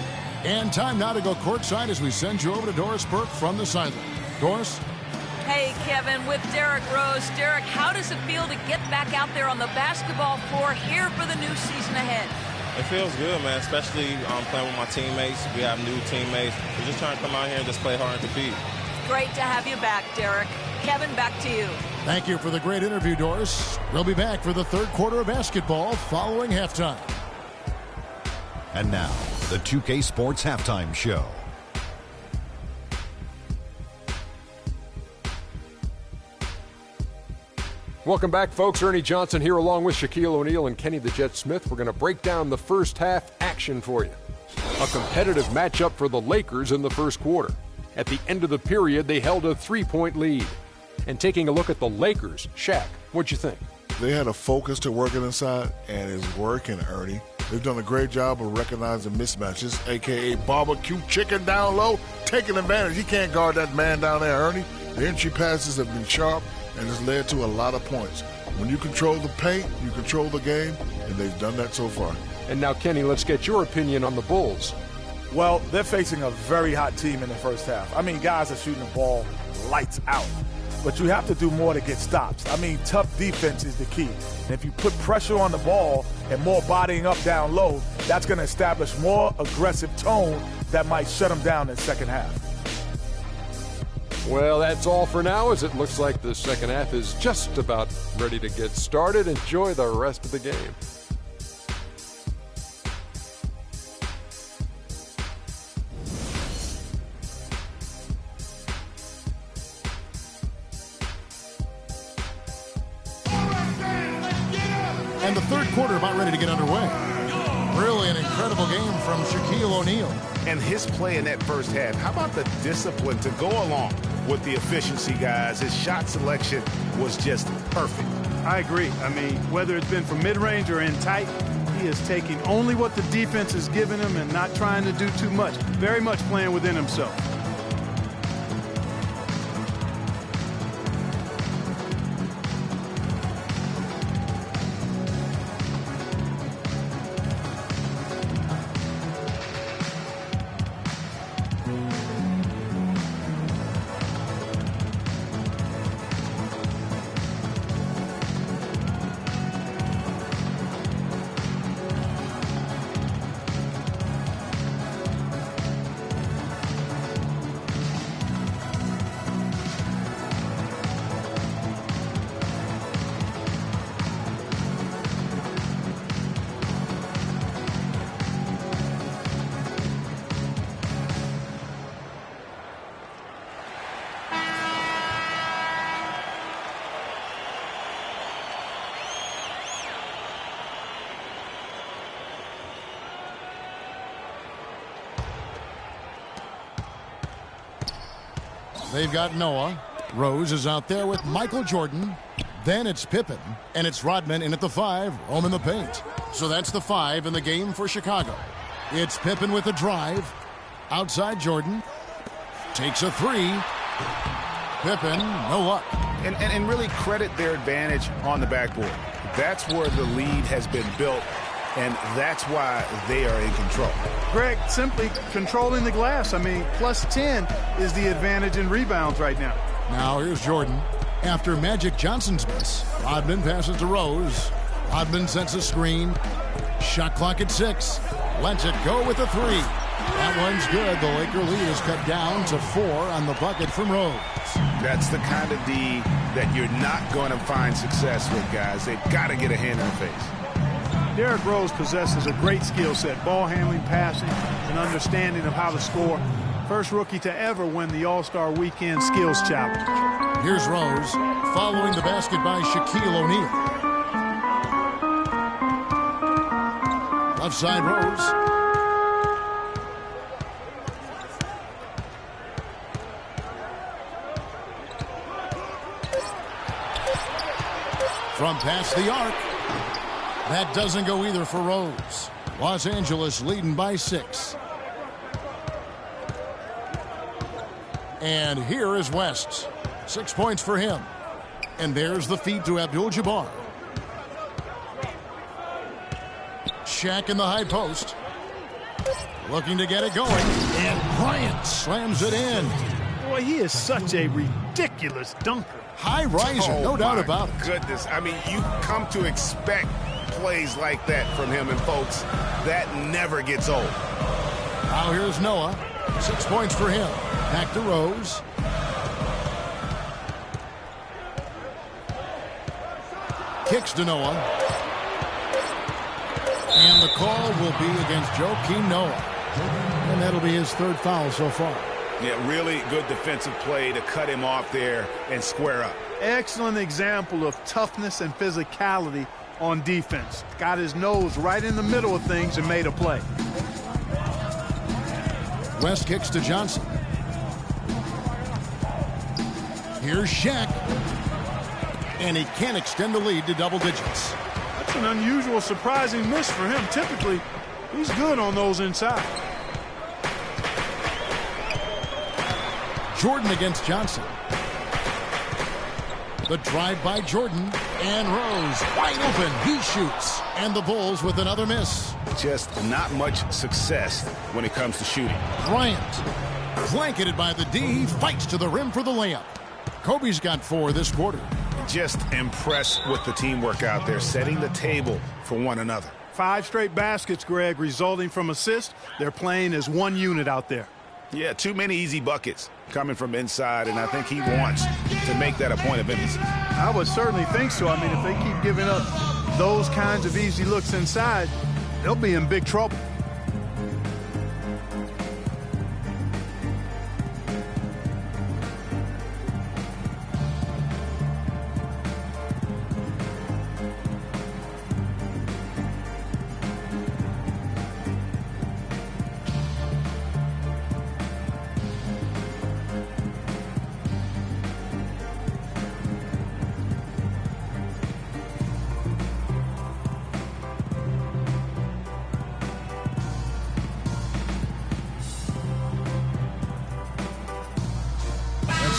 S4: And time now to go courtside as we send you over to Doris Burke from the sideline. Doris?
S7: Hey, Kevin, with Derrick Rose. Derrick, how does it feel to get back out there on the basketball floor here for the new season ahead?
S11: It feels good, man, especially playing with my teammates. We have new teammates. We're just trying to come out here and just play hard and compete.
S7: Great to have you back, Derrick. Kevin, back to you.
S4: Thank you for the great interview, Doris. We'll be back for the third quarter of basketball following halftime.
S12: And now, the 2K Sports Halftime Show.
S1: Welcome back, folks. Ernie Johnson here along with Shaquille O'Neal and Kenny the Jet Smith. We're going to break down the first half action for you. A competitive matchup for the Lakers in the first quarter. At the end of the period, they held a 3-point lead. And taking a look at the Lakers, Shaq, what'd you think?
S2: They had a focus to working inside, and it's working, Ernie. They've done a great job of recognizing mismatches, a.k.a. barbecue chicken down low, taking advantage. He can't guard that man down there, Ernie. The entry passes have been sharp, and it's led to a lot of points. When you control the paint, you control the game, and they've done that so far.
S1: And now, Kenny, let's get your opinion on the Bulls.
S3: Well, they're facing a very hot team in the first half. I mean, guys are shooting the ball lights out. But you have to do more to get stops. I mean, tough defense is the key. And if you put pressure on the ball and more bodying up down low, that's going to establish more aggressive tone that might shut them down in the second half.
S1: Well, that's all for now, as it looks like the second half is just about ready to get started. Enjoy the rest of the game.
S4: And the third quarter about ready to get underway. Really an incredible game from Shaquille O'Neal.
S5: And his play in that first half, how about the discipline to go along with the efficiency, guys? His shot selection was just perfect.
S6: I agree. I mean, whether it's been from mid-range or in tight, he is taking only what the defense is giving him and not trying to do too much. Very much playing within himself.
S4: They've got Noah. Rose is out there with Michael Jordan. Then it's Pippen, and it's Rodman in at the 5, roaming the paint. So that's the 5 in the game for Chicago. It's Pippen with a drive. Outside Jordan. Takes a 3. Pippen, no luck.
S5: And really credit their advantage on the backboard. That's where the lead has been built, and that's why they are in control.
S6: Greg, simply controlling the glass. I mean, plus 10 is the advantage in rebounds right now.
S4: Now here's Jordan. After Magic Johnson's miss, Rodman passes to Rose. Rodman sets a screen. Shot clock at 6. Lets it go with a 3. That one's good. The Laker lead is cut down to 4 on the bucket from Rose.
S5: That's the kind of D that you're not going to find success with, guys. They've got to get a hand in the face.
S6: Derrick Rose possesses a great skill set, ball handling, passing, and understanding of how to score. First rookie to ever win the All-Star Weekend Skills Challenge.
S4: Here's Rose, following the basket by Shaquille O'Neal. Left side Rose. From past the arc. That doesn't go either for Rose. Los Angeles leading by 6. And here is West. 6 points for him. And there's the feed to Abdul-Jabbar. Shaq in the high post. Looking to get it going. And Bryant slams it in.
S6: Boy, he is such a ridiculous dunker.
S4: High riser, no doubt about it.
S5: Goodness, I mean, you come to expect plays like that from him, and folks, that never gets old.
S4: Now here's Noah. 6 points for him. Back to Rose. Kicks to Noah. And the call will be against Joakim Noah. And that'll be his 3rd foul so far.
S5: Yeah, really good defensive play to cut him off there and square up.
S6: Excellent example of toughness and physicality on defense. Got his nose right in the middle of things and made a play.
S4: West kicks to Johnson. Here's Shaq. And he can't extend the lead to double digits.
S6: That's an unusual, surprising miss for him. Typically, he's good on those inside.
S4: Jordan against Johnson. The drive by Jordan. And Rose wide open. He shoots. And the Bulls with another miss.
S5: just not much success when it comes to shooting.
S4: Bryant, blanketed by the D, he fights to the rim for the layup. Kobe's got 4 this quarter.
S5: Just impressed with the teamwork out there, setting the table for one another.
S10: 5 straight baskets, Greg, resulting from assists. They're playing as one unit out there.
S5: Yeah, too many easy buckets coming from inside, and I think he wants to make that a point of emphasis.
S10: I would certainly think so. I mean, if they keep giving up those kinds of easy looks inside, they'll be in big trouble.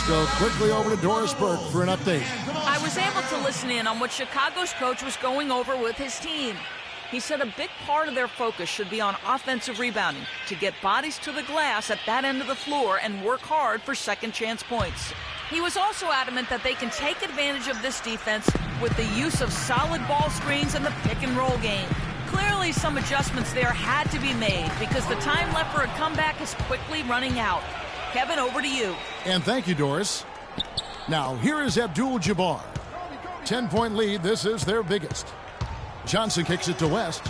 S4: Go quickly over to Doris Burke for an update.
S7: I was able to listen in on what Chicago's coach was going over with his team. He said a big part of their focus should be on offensive rebounding, to get bodies to the glass at that end of the floor and work hard for second chance points. He was also adamant that they can take advantage of this defense with the use of solid ball screens and the pick and roll game. Clearly some adjustments there had to be made because the time left for a comeback is quickly running out. Kevin, over to you.
S4: And thank you, Doris. Now, here is Abdul-Jabbar. 10-point lead. This is their biggest. Johnson kicks it to West.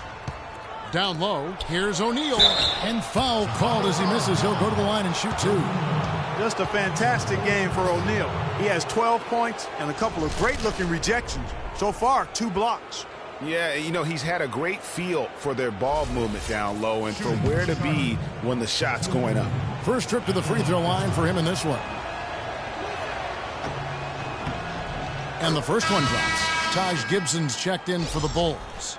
S4: Down low. Here's O'Neal. And foul called as he misses. He'll go to the line and shoot 2.
S10: Just a fantastic game for O'Neal. He has 12 points and a couple of great-looking rejections. So far, 2 blocks.
S5: Yeah, you know, he's had a great feel for their ball movement down low and for where to be when the shot's going up.
S4: First trip to the free throw line for him in this one. And the first one drops. Taj Gibson's checked in for the Bulls.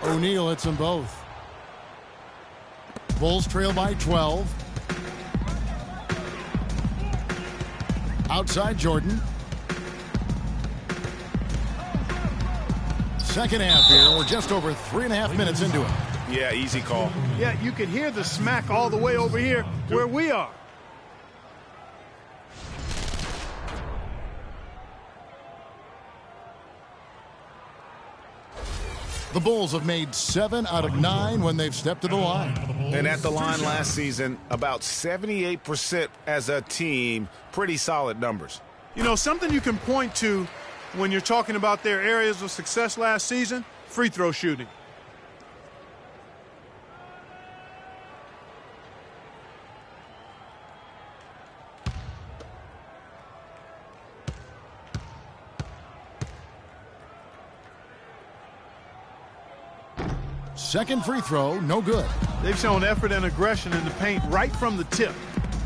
S4: O'Neal hits them both. Bulls trail by 12. Outside Jordan. Second half here. We're just over 3.5 minutes into it.
S5: Yeah, easy call.
S10: Yeah, you can hear the smack all the way over here where we are.
S4: The Bulls have made 7 out of 9 when they've stepped to the line.
S5: And at the line last season, about 78% as a team. Pretty solid numbers.
S10: You know, something you can point to when you're talking about their areas of success last season, free throw shooting.
S4: Second free throw, no good.
S10: They've shown effort and aggression in the paint right from the tip.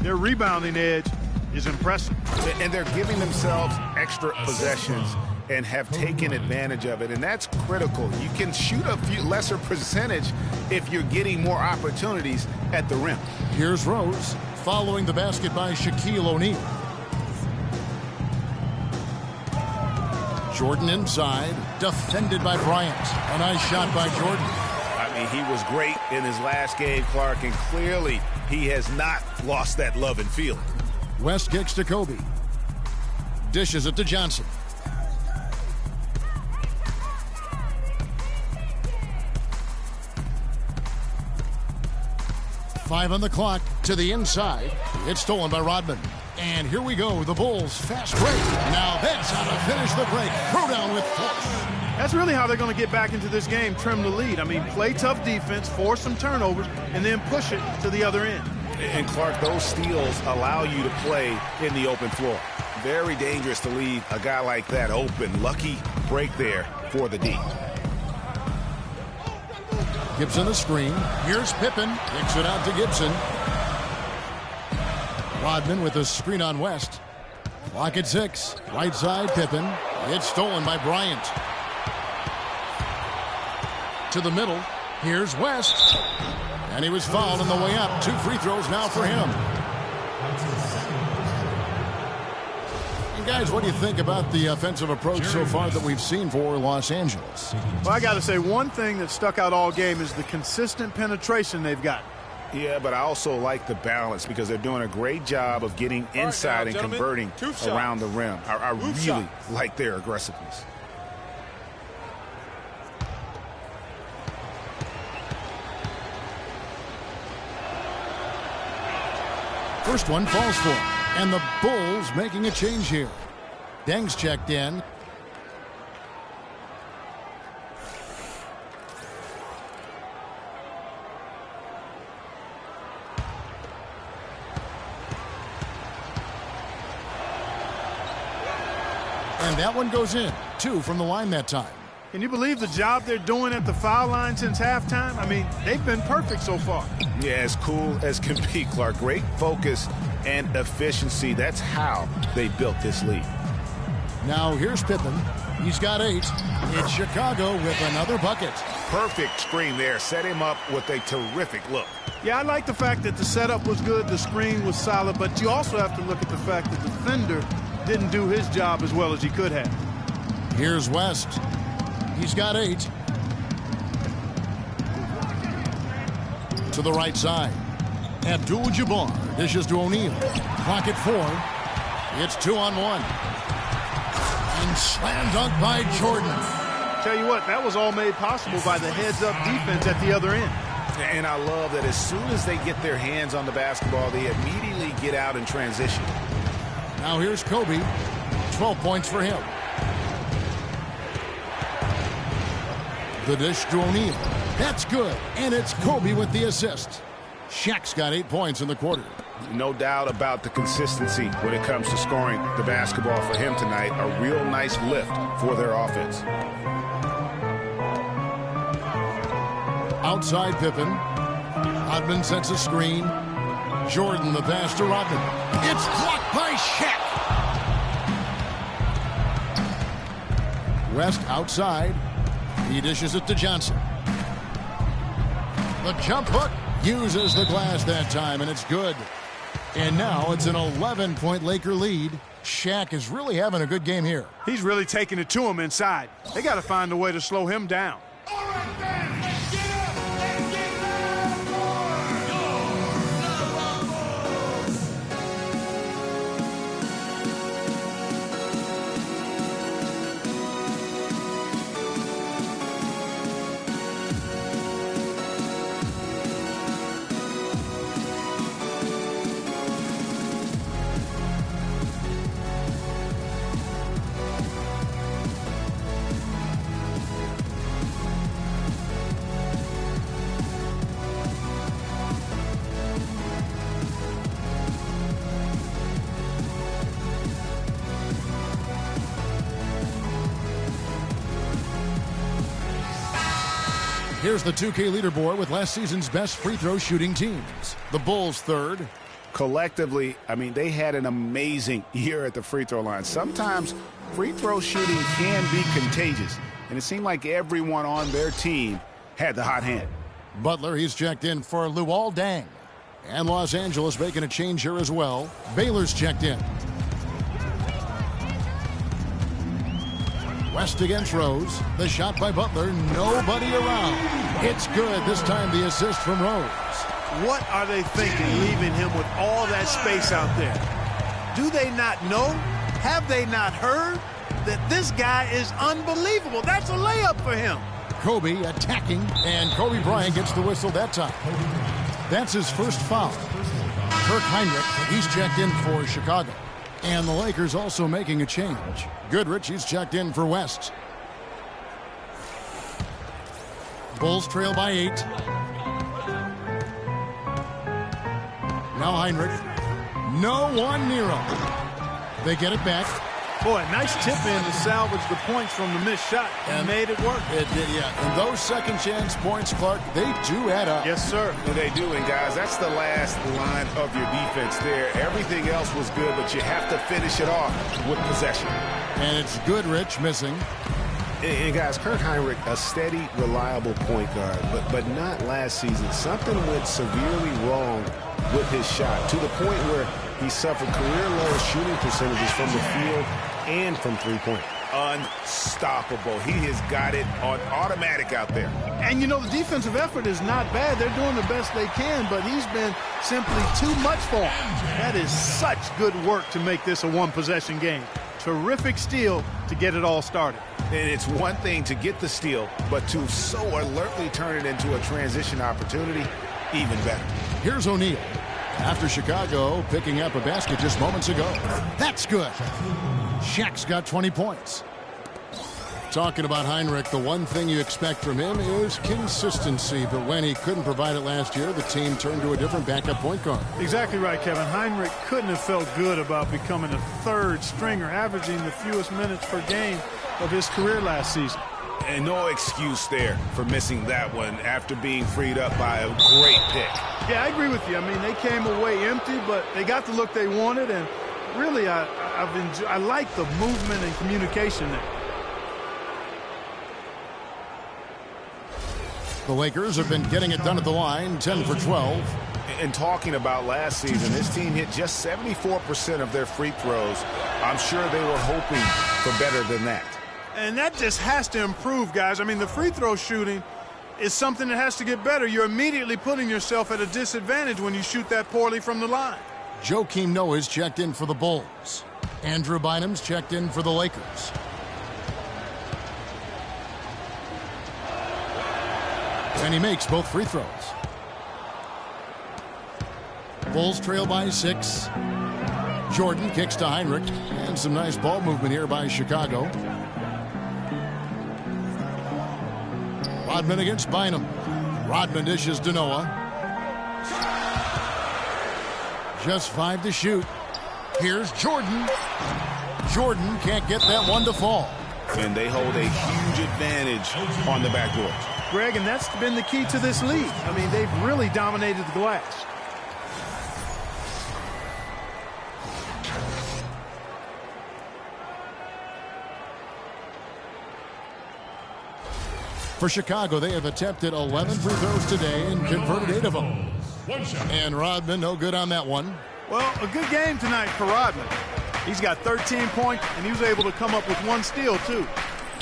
S10: Their rebounding edge is impressive.
S5: And they're giving themselves extra possessions and have taken advantage of it, and that's critical. You can shoot a few lesser percentage if you're getting more opportunities at the rim.
S4: Here's Rose, following the basket by Shaquille O'Neal. Jordan inside, defended by Bryant. A nice shot by Jordan.
S5: I mean, he was great in his last game, Clark, and clearly he has not lost that love and feeling.
S4: West kicks to Kobe. Dishes it to Johnson. Five on the clock to the inside. It's stolen by Rodman. And here we go, the Bulls fast break. Now that's how to finish the break. Throw down with force.
S10: That's really how they're going to get back into this game, trim the lead. I mean, play tough defense, force some turnovers, and then push it to the other end.
S5: And Clark, those steals allow you to play in the open floor. Very dangerous to leave a guy like that open. Lucky break there for the D.
S4: Gibson the screen. Here's Pippen. Kicks it out to Gibson. Rodman with a screen on West. Clock at 6. Right side Pippen. It's stolen by Bryant. to the middle. Here's West. And he was fouled on the way up. 2 free throws now for him. And guys, what do you think about the offensive approach so far that we've seen for Los Angeles?
S6: Well, I got to say, one thing that stuck out all game is the consistent penetration they've got.
S5: Yeah, but I also like the balance because they're doing a great job of getting inside and converting around the rim. I really like their aggressiveness.
S4: First one falls for him. And the Bulls making a change here. Deng's checked in. And that one goes in. 2 from the line that time.
S6: Can you believe the job they're doing at the foul line since halftime? I mean, they've been perfect so far.
S5: Yeah, as cool as can be, Clark. Great focus and efficiency. That's how they built this lead.
S4: Now here's Pippen. He's got 8. It's Chicago with another bucket.
S5: Perfect screen there. Set him up with a terrific look.
S6: Yeah, I like the fact that the setup was good, the screen was solid, but you also have to look at the fact that the defender didn't do his job as well as he could have.
S4: Here's West. He's got 8. To the right side. Abdul-Jabbar dishes to O'Neal. Clock at 4. It's 2-on-1. And slam dunk by Jordan.
S6: Tell you what, that was all made possible by the heads-up defense at the other end.
S5: And I love that as soon as they get their hands on the basketball, they immediately get out in transition.
S4: Now here's Kobe. 12 points for him. The dish to O'Neal. That's good. And it's Kobe with the assist. Shaq's got 8 points in the quarter.
S5: No doubt about the consistency when it comes to scoring the basketball for him tonight. A real nice lift for their offense.
S4: Outside Pippen. Rodman sets a screen. Jordan the pass to Rodman. It's blocked by Shaq. West outside. He dishes it to Johnson. The jump hook uses the glass that time, and it's good. And now it's an 11-point Laker lead. Shaq is really having a good game here.
S6: He's really taking it to him inside. They got to find a way to slow him down.
S4: Here's the 2K leaderboard with last season's best free throw shooting teams. The Bulls 3rd.
S5: Collectively, I mean, they had an amazing year at the free throw line. Sometimes free throw shooting can be contagious, and it seemed like everyone on their team had the hot hand.
S4: Butler, he's checked in for Luol Deng. And Los Angeles making a change here as well. Baylor's checked in. West against Rose. The shot by Butler. Nobody around. It's good. This time the assist from Rose.
S6: What are they thinking, leaving him with all that space out there? Do they not know? Have they not heard that this guy is unbelievable? That's a layup for him.
S4: Kobe attacking, and Kobe Bryant gets the whistle that time. That's his first foul. Kirk Heinrich, he's checked in for Chicago. And the Lakers also making a change. Goodrich, he's checked in for West. Bulls trail by 8. Now Heinrich. No one near him. They get it back.
S6: Boy, nice tip in to salvage the points from the missed shot. And made it work.
S4: It did, yeah. And those second chance points, Clark, they do add up.
S6: Yes, sir.
S5: They do, and guys, that's the last line of your defense there. Everything else was good, but you have to finish it off with possession.
S4: And it's Goodrich missing.
S5: And guys, Kurt Heinrich, a steady, reliable point guard, but not last season. Something went severely wrong with his shot to the point where he suffered career-low shooting percentages from the field and from three-point. Unstoppable. He has got it on automatic out there.
S6: And, you know, the defensive effort is not bad. They're doing the best they can, but he's been simply too much for him. That is such good work to make this a one-possession game. Terrific steal to get it all started.
S5: And it's one thing to get the steal, but to so alertly turn it into a transition opportunity, even better.
S4: Here's O'Neal. After Chicago picking up a basket just moments ago. That's good. Shaq's got 20 points. Talking about Heinrich, the one thing you expect from him is consistency. But when he couldn't provide it last year, the team turned to a different backup point guard.
S6: Exactly right, Kevin. Heinrich couldn't have felt good about becoming a third stringer, averaging the fewest minutes per game of his career last season.
S5: And no excuse there for missing that one after being freed up by a great pick.
S6: Yeah, I agree with you. I mean, they came away empty, but they got the look they wanted, and really, I like the movement and communication there.
S4: The Lakers have been getting it done at the line, 10 for 12.
S5: And talking about last season, this team hit just 74% of their free throws. I'm sure they were hoping for better than that.
S6: And that just has to improve, guys. I mean, the free throw shooting is something that has to get better. You're immediately putting yourself at a disadvantage when you shoot that poorly from the line.
S4: Joakim Noah's checked in for the Bulls. Andrew Bynum's checked in for the Lakers. And he makes both free throws. Bulls trail by 6. Jordan kicks to Heinrich. And some nice ball movement here by Chicago. Rodman against Bynum. Rodman dishes to Noah. Just 5 to shoot. Here's Jordan. Jordan can't get that one to fall.
S5: And they hold a huge advantage on the backboard.
S6: Greg, and that's been the key to this league. I mean, they've really dominated the glass.
S4: For Chicago, they have attempted 11 free throws today and converted 8 of them. And Rodman, no good on that one.
S6: Well, a good game tonight for Rodman. He's got 13 points, and he was able to come up with 1 steal, too.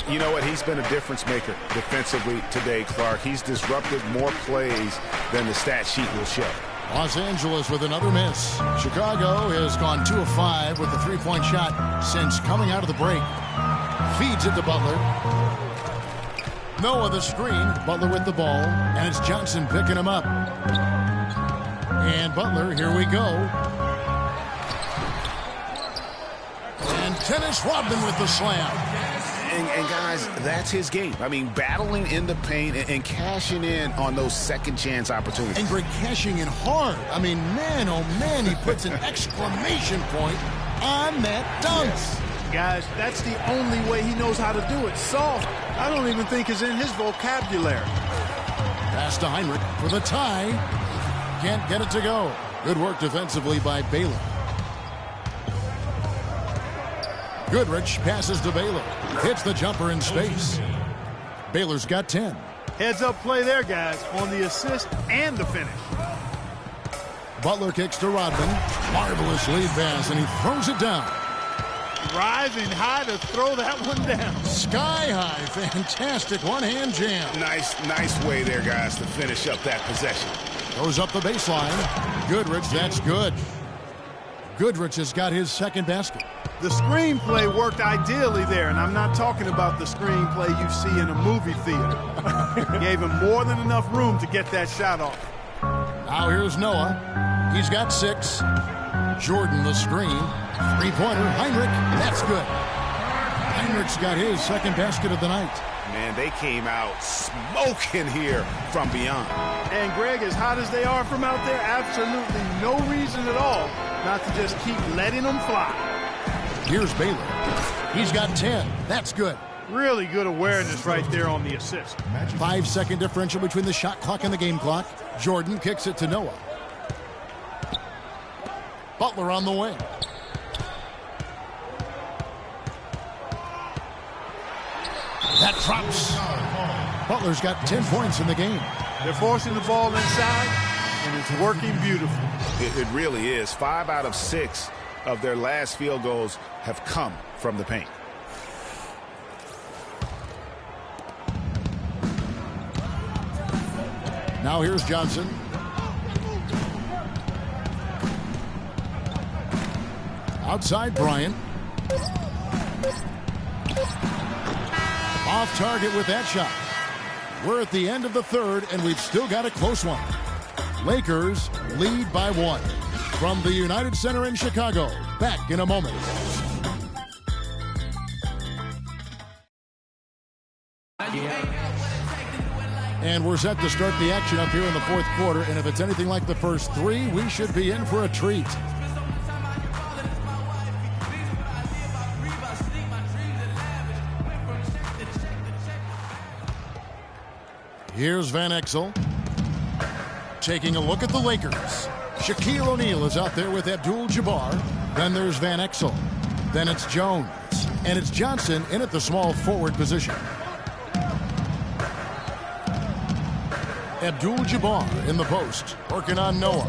S5: You know what? He's been a difference maker defensively today, Clark. He's disrupted more plays than the stat sheet will show.
S4: Los Angeles with another miss. Chicago has gone 2 of 5 with the three-point shot since coming out of the break. Feeds it to Butler. Noah the screen. Butler with the ball. And it's Johnson picking him up. And Butler, here we go. And Dennis Rodman with the slam.
S5: And guys, that's his game. I mean, battling in the paint and cashing in on those second chance opportunities.
S4: And Greg cashing in hard. I mean, man, oh man, he puts an exclamation point on that dunk.
S6: Yes. Guys, that's the only way he knows how to do it. Soft, I don't even think is in his vocabulary.
S4: Pass to Heinrich for the tie. Can't get it to go. Good work defensively by Baylor. Goodrich passes to Baylor. Hits the jumper in space. Baylor's got 10.
S6: Heads up play there, guys, on the assist and the finish.
S4: Butler kicks to Rodman. Marvelous lead pass, and he throws it down.
S6: Rising high to throw that one down.
S4: Sky high. Fantastic one-hand jam.
S5: Nice way there, guys, to finish up that possession.
S4: Goes up the baseline. Goodrich, that's good. Goodrich has got his second basket.
S6: The screenplay worked ideally there, and I'm not talking about the screenplay you see in a movie theater. Gave him more than enough room to get that shot off.
S4: Now here's Noah. He's got 6. Jordan the screen. Three-pointer, Heinrich. That's good. Heinrich's got his second basket of the night.
S5: Man, they came out smoking here from beyond.
S6: And Greg, as hot as they are from out there, absolutely no reason at all not to just keep letting them fly.
S4: Here's Baylor. He's got 10. That's good.
S6: Really good awareness right there on the assist.
S4: 5-second differential between the shot clock and the game clock. Jordan kicks it to Noah. Butler on the wing. That drops. Butler's got 10 points in the game.
S6: They're forcing the ball inside, and it's working beautifully.
S5: It really is. 5 out of 6 of their last field goals have come from the paint.
S4: Now here's Johnson. Outside Bryant. Off target with that shot. We're at the end of the third, and we've still got a close one. Lakers lead by 1. From the United Center in Chicago. Back in a moment. And we're set to start the action up here in the fourth quarter. And if it's anything like the first 3, we should be in for a treat. Here's Van Exel. Taking a look at the Lakers. Shaquille O'Neal is out there with Abdul-Jabbar. Then there's Van Exel. Then it's Jones. And it's Johnson in at the small forward position. Abdul-Jabbar in the post, working on Noah.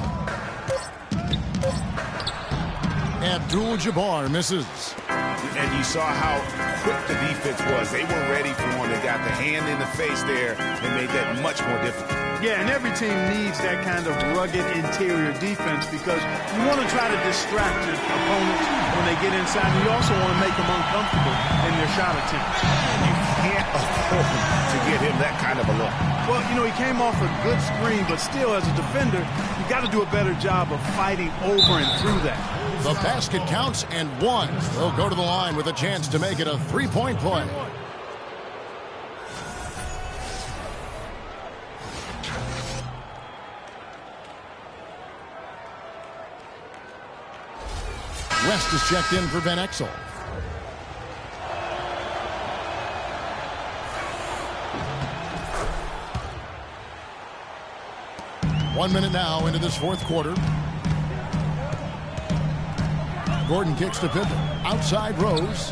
S4: Abdul-Jabbar misses.
S5: And you saw how quick the defense was. They were ready for him. They got the hand in the face there and made that much more difficult.
S6: Yeah, and every team needs that kind of rugged interior defense because you want to try to distract your opponents when they get inside. And you also want to make them uncomfortable in their shot attempts.
S5: You can't afford to get him that kind of a look.
S6: Well, you know, he came off a good screen, but still, as a defender, you got to do a better job of fighting over and through that.
S4: The basket counts, and 1. They'll go to the line with a chance to make it a 3-point play. West is checked in for Van Exel. One minute now into this fourth quarter. Gordon kicks to Pippen. Outside Rose.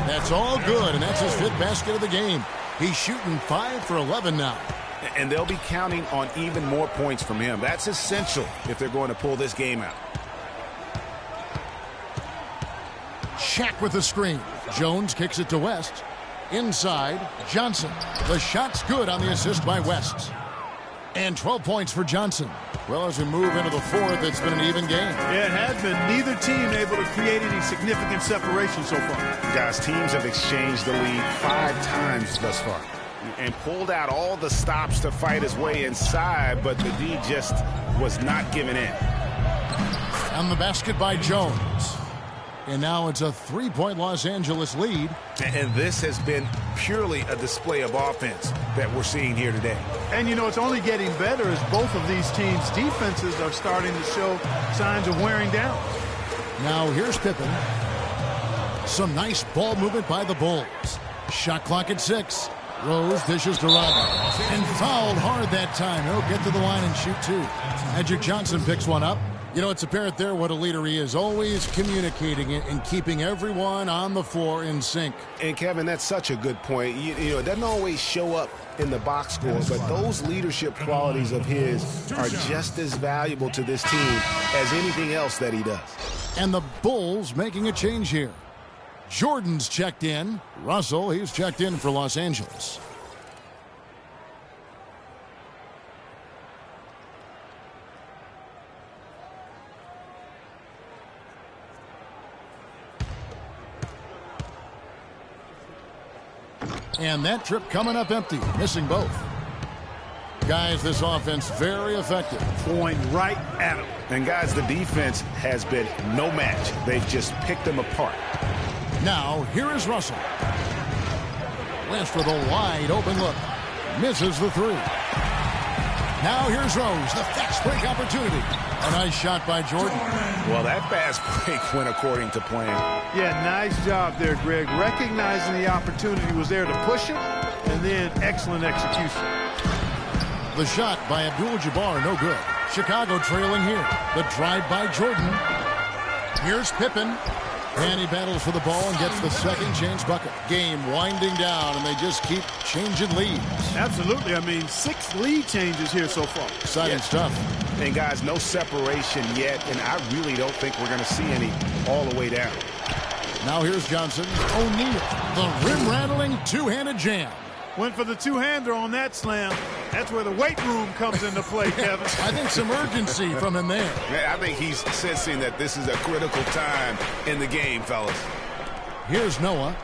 S4: That's all good, and that's his 5th basket of the game. He's shooting 5 for 11 now.
S5: And they'll be counting on even more points from him. That's essential if they're going to pull this game out.
S4: Shaq with the screen. Jones kicks it to West. Inside, Johnson. The shot's good on the assist by West. And 12 points for Johnson. Well, as we move into the fourth, it's been an even game.
S6: Yeah, it has been. Neither team able to create any significant separation so far.
S5: Guys, teams have exchanged the lead 5 times thus far and pulled out all the stops to fight his way inside, but the D just was not giving in.
S4: On the basket by Jones. And now it's a 3-point Los Angeles lead.
S5: And this has been purely a display of offense that we're seeing here today.
S6: And, you know, it's only getting better as both of these teams' defenses are starting to show signs of wearing down.
S4: Now here's Pippen. Some nice ball movement by the Bulls. Shot clock at 6. Rose dishes to Rodman. And fouled hard that time. He'll get to the line and shoot 2. Magic Johnson picks one up. You know, it's apparent there what a leader he is, always communicating it and keeping everyone on the floor in sync.
S5: And, Kevin, that's such a good point. You know, it doesn't always show up in the box score, but those leadership qualities of his are just as valuable to this team as anything else that he does.
S4: And the Bulls making a change here. Jordan's checked in. Russell, he's checked in for Los Angeles. And that trip coming up empty, missing both. Guys, this offense very effective.
S6: Going right at them.
S5: And, guys, the defense has been no match. They've just picked them apart.
S4: Now, here is Russell. West with a wide open look. Misses the 3. Now here's Rose, the fast break opportunity. A nice shot by Jordan.
S5: Well, that fast break went according to plan.
S6: Yeah, nice job there, Greg. Recognizing the opportunity was there to push it, and then excellent execution.
S4: The shot by Abdul-Jabbar, no good. Chicago trailing here. The drive by Jordan. Here's Pippen. And he battles for the ball and gets the second chance bucket. Game winding down, and they just keep changing leads.
S6: Absolutely. I mean, 6 lead changes here so far.
S4: Exciting stuff.
S5: And, guys, no separation yet, and I really don't think we're going to see any all the way down.
S4: Now here's Johnson. O'Neal, the rim-rattling two-handed jam.
S6: Went for the two-hander on that slam. That's where the weight room comes into play, Kevin.
S4: I think some urgency from him there.
S5: I think he's sensing that this is a critical time in the game, fellas.
S4: Here's Noah.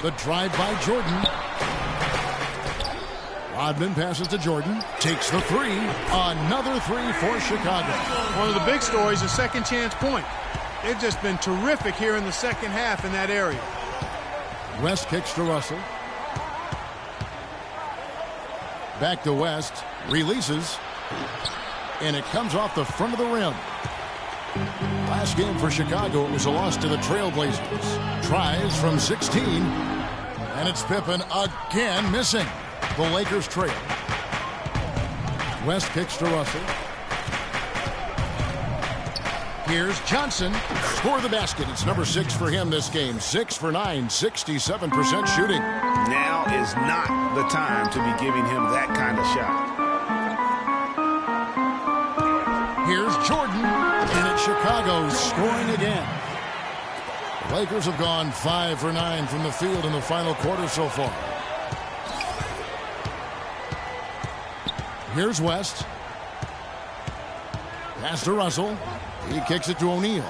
S4: The drive by Jordan. Rodman passes to Jordan. Takes the three. Another three for Chicago.
S6: One of the big stories is second chance point. They've just been terrific here in the second half in that area.
S4: West kicks to Russell. Back to West. Releases. And it comes off the front of the rim. Last game for Chicago, it was a loss to the Trailblazers. Tries from 16. And it's Pippen again missing. The Lakers trail. West kicks to Russell. Here's Johnson. Score the basket. It's number 6 for him this game. 6 for 9, 67% shooting.
S5: Now is not the time to be giving him that kind of shot.
S4: Here's Jordan. And it's Chicago scoring again. The Lakers have gone 5 for 9 from the field in the final quarter so far. Here's West. Pass to Russell. He kicks it to O'Neal.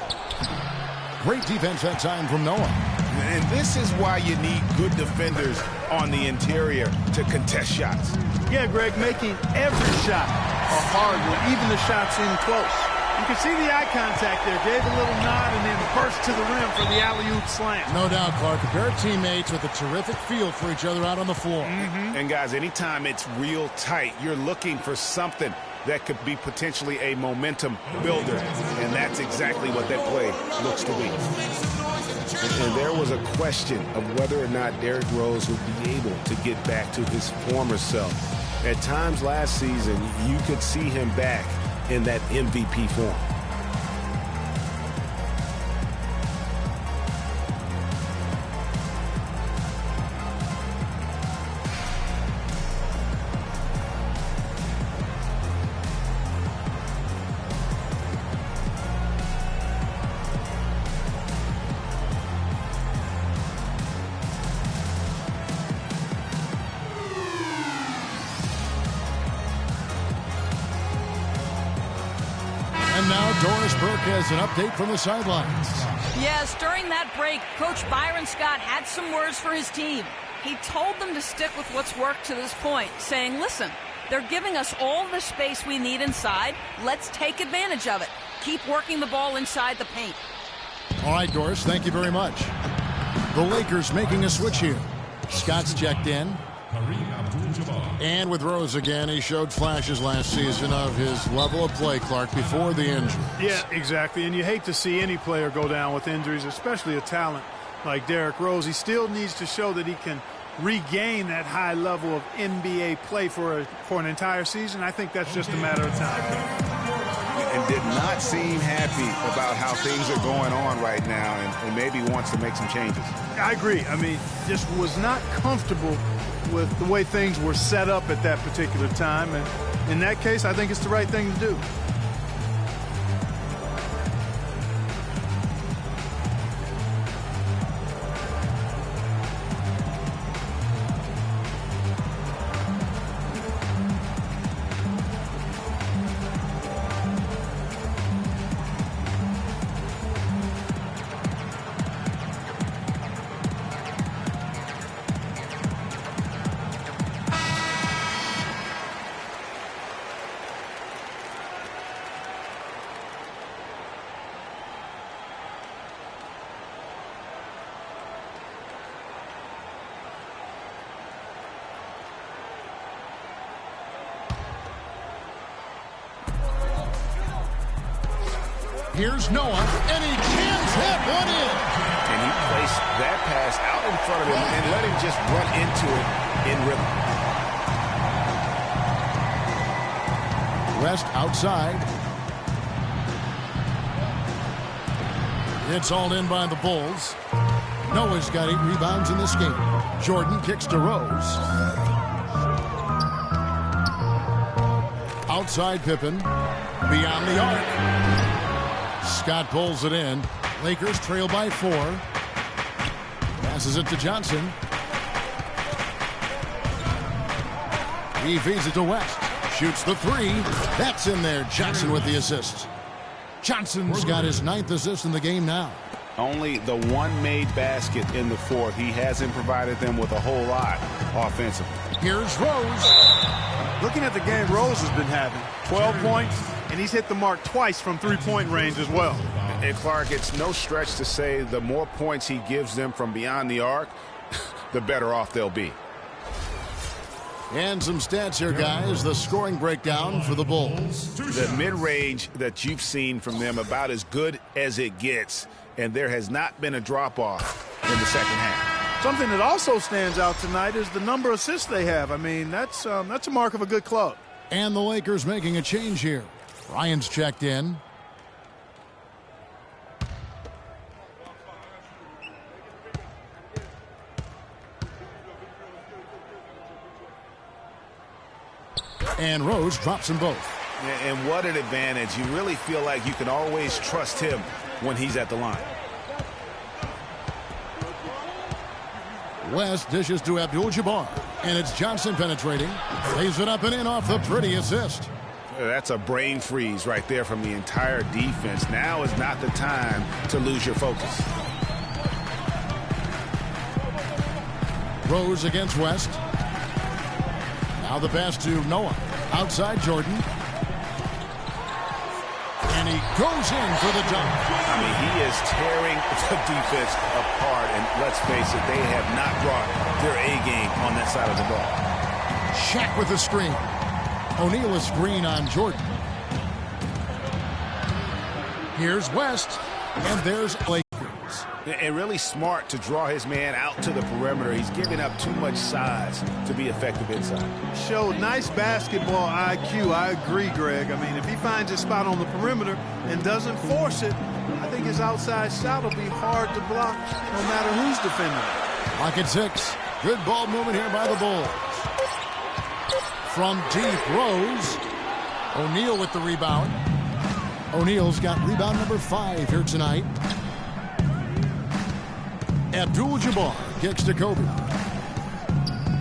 S4: Great defense that time from Noah.
S5: And this is why you need good defenders on the interior to contest shots.
S6: Yeah, Greg, making every shot a hard one, even the shots seem close. You can see the eye contact there. Gave a little nod and then burst to the rim for the alley-oop slam.
S4: No doubt, Clark. A pair of teammates with a terrific feel for each other out on the floor.
S5: And, guys, anytime it's real tight, you're looking for something that could be potentially a momentum builder. And that's exactly what that play looks to be. And there was a question of whether or not Derrick Rose would be able to get back to his former self. At times last season, you could see him back in that MVP form.
S4: And now Doris Burke has an update from the sidelines.
S7: Yes, during that break, Coach Byron Scott had some words for his team. He told them to stick with what's worked to this point, saying, listen, they're giving us all the space we need inside. Let's take advantage of it. Keep working the ball inside the paint.
S4: All right, Doris, thank you very much. The Lakers making a switch here. Scott's checked in. And with Rose again, he showed flashes last season of his level of play, Clark, before the injury.
S6: Yeah, exactly. And you hate to see any player go down with injuries, especially a talent like Derrick Rose. He still needs to show that he can regain that high level of NBA play for an entire season. I think that's just a matter of time.
S5: And did not seem happy about how things are going on right now, and maybe wants to make some changes.
S6: I agree. I mean, just was not comfortable with the way things were set up at that particular time. And in that case, I think it's the right thing to do.
S4: Here's Noah, and he jams that one in.
S5: And he placed that pass out in front of him and let him just run into it in rhythm.
S4: West outside. It's all in by the Bulls. Noah's got 8 rebounds in this game. Jordan kicks to Rose. Outside Pippen. Beyond the arc. Scott pulls it in. Lakers trail by 4. Passes it to Johnson. He feeds it to West. Shoots the 3. That's in there. Johnson with the assist. Johnson's got his 9th assist in the game now.
S5: Only the one made basket in the 4th. He hasn't provided them with a whole lot offensively.
S4: Here's Rose.
S10: Looking at the game Rose has been having, 12 points, and he's hit the mark twice from three-point range as well.
S5: And Clark, it's no stretch to say the more points he gives them from beyond the arc, the better off they'll be.
S4: And some stats here, guys. The scoring breakdown for the Bulls.
S5: The mid-range that you've seen from them about as good as it gets, and there has not been a drop-off in the second half.
S10: Something that also stands out tonight is the number of assists they have. I mean, that's a mark of a good club.
S4: And the Lakers making a change here. Ryan's checked in. And Rose drops them both.
S5: And what an advantage. You really feel like you can always trust him when he's at the line.
S4: West dishes to Abdul-Jabbar. And it's Johnson penetrating. Lays it up and in off the pretty assist.
S5: That's a brain freeze right there from the entire defense. Now is not the time to lose your focus.
S4: Rose against West. Now the pass to Noah. Outside Jordan. And he goes in for the dunk.
S5: I mean, he is tearing the defense apart. And let's face it, they have not brought their A game on that side of the ball.
S4: Shaq with the screen. O'Neal a screen on Jordan. Here's West. And there's Lakers.
S5: And really smart to draw his man out to the perimeter. He's giving up too much size to be effective inside.
S10: Showed nice basketball IQ. I agree, Greg. I mean, if he finds his spot on the perimeter and doesn't force it, I think his outside shot will be hard to block no matter who's defending it.
S4: Clock at 6. Good ball movement here by the Bulls. From deep, Rose. O'Neal with the rebound. O'Neal's got rebound number 5 here tonight. Abdul-Jabbar kicks to Kobe.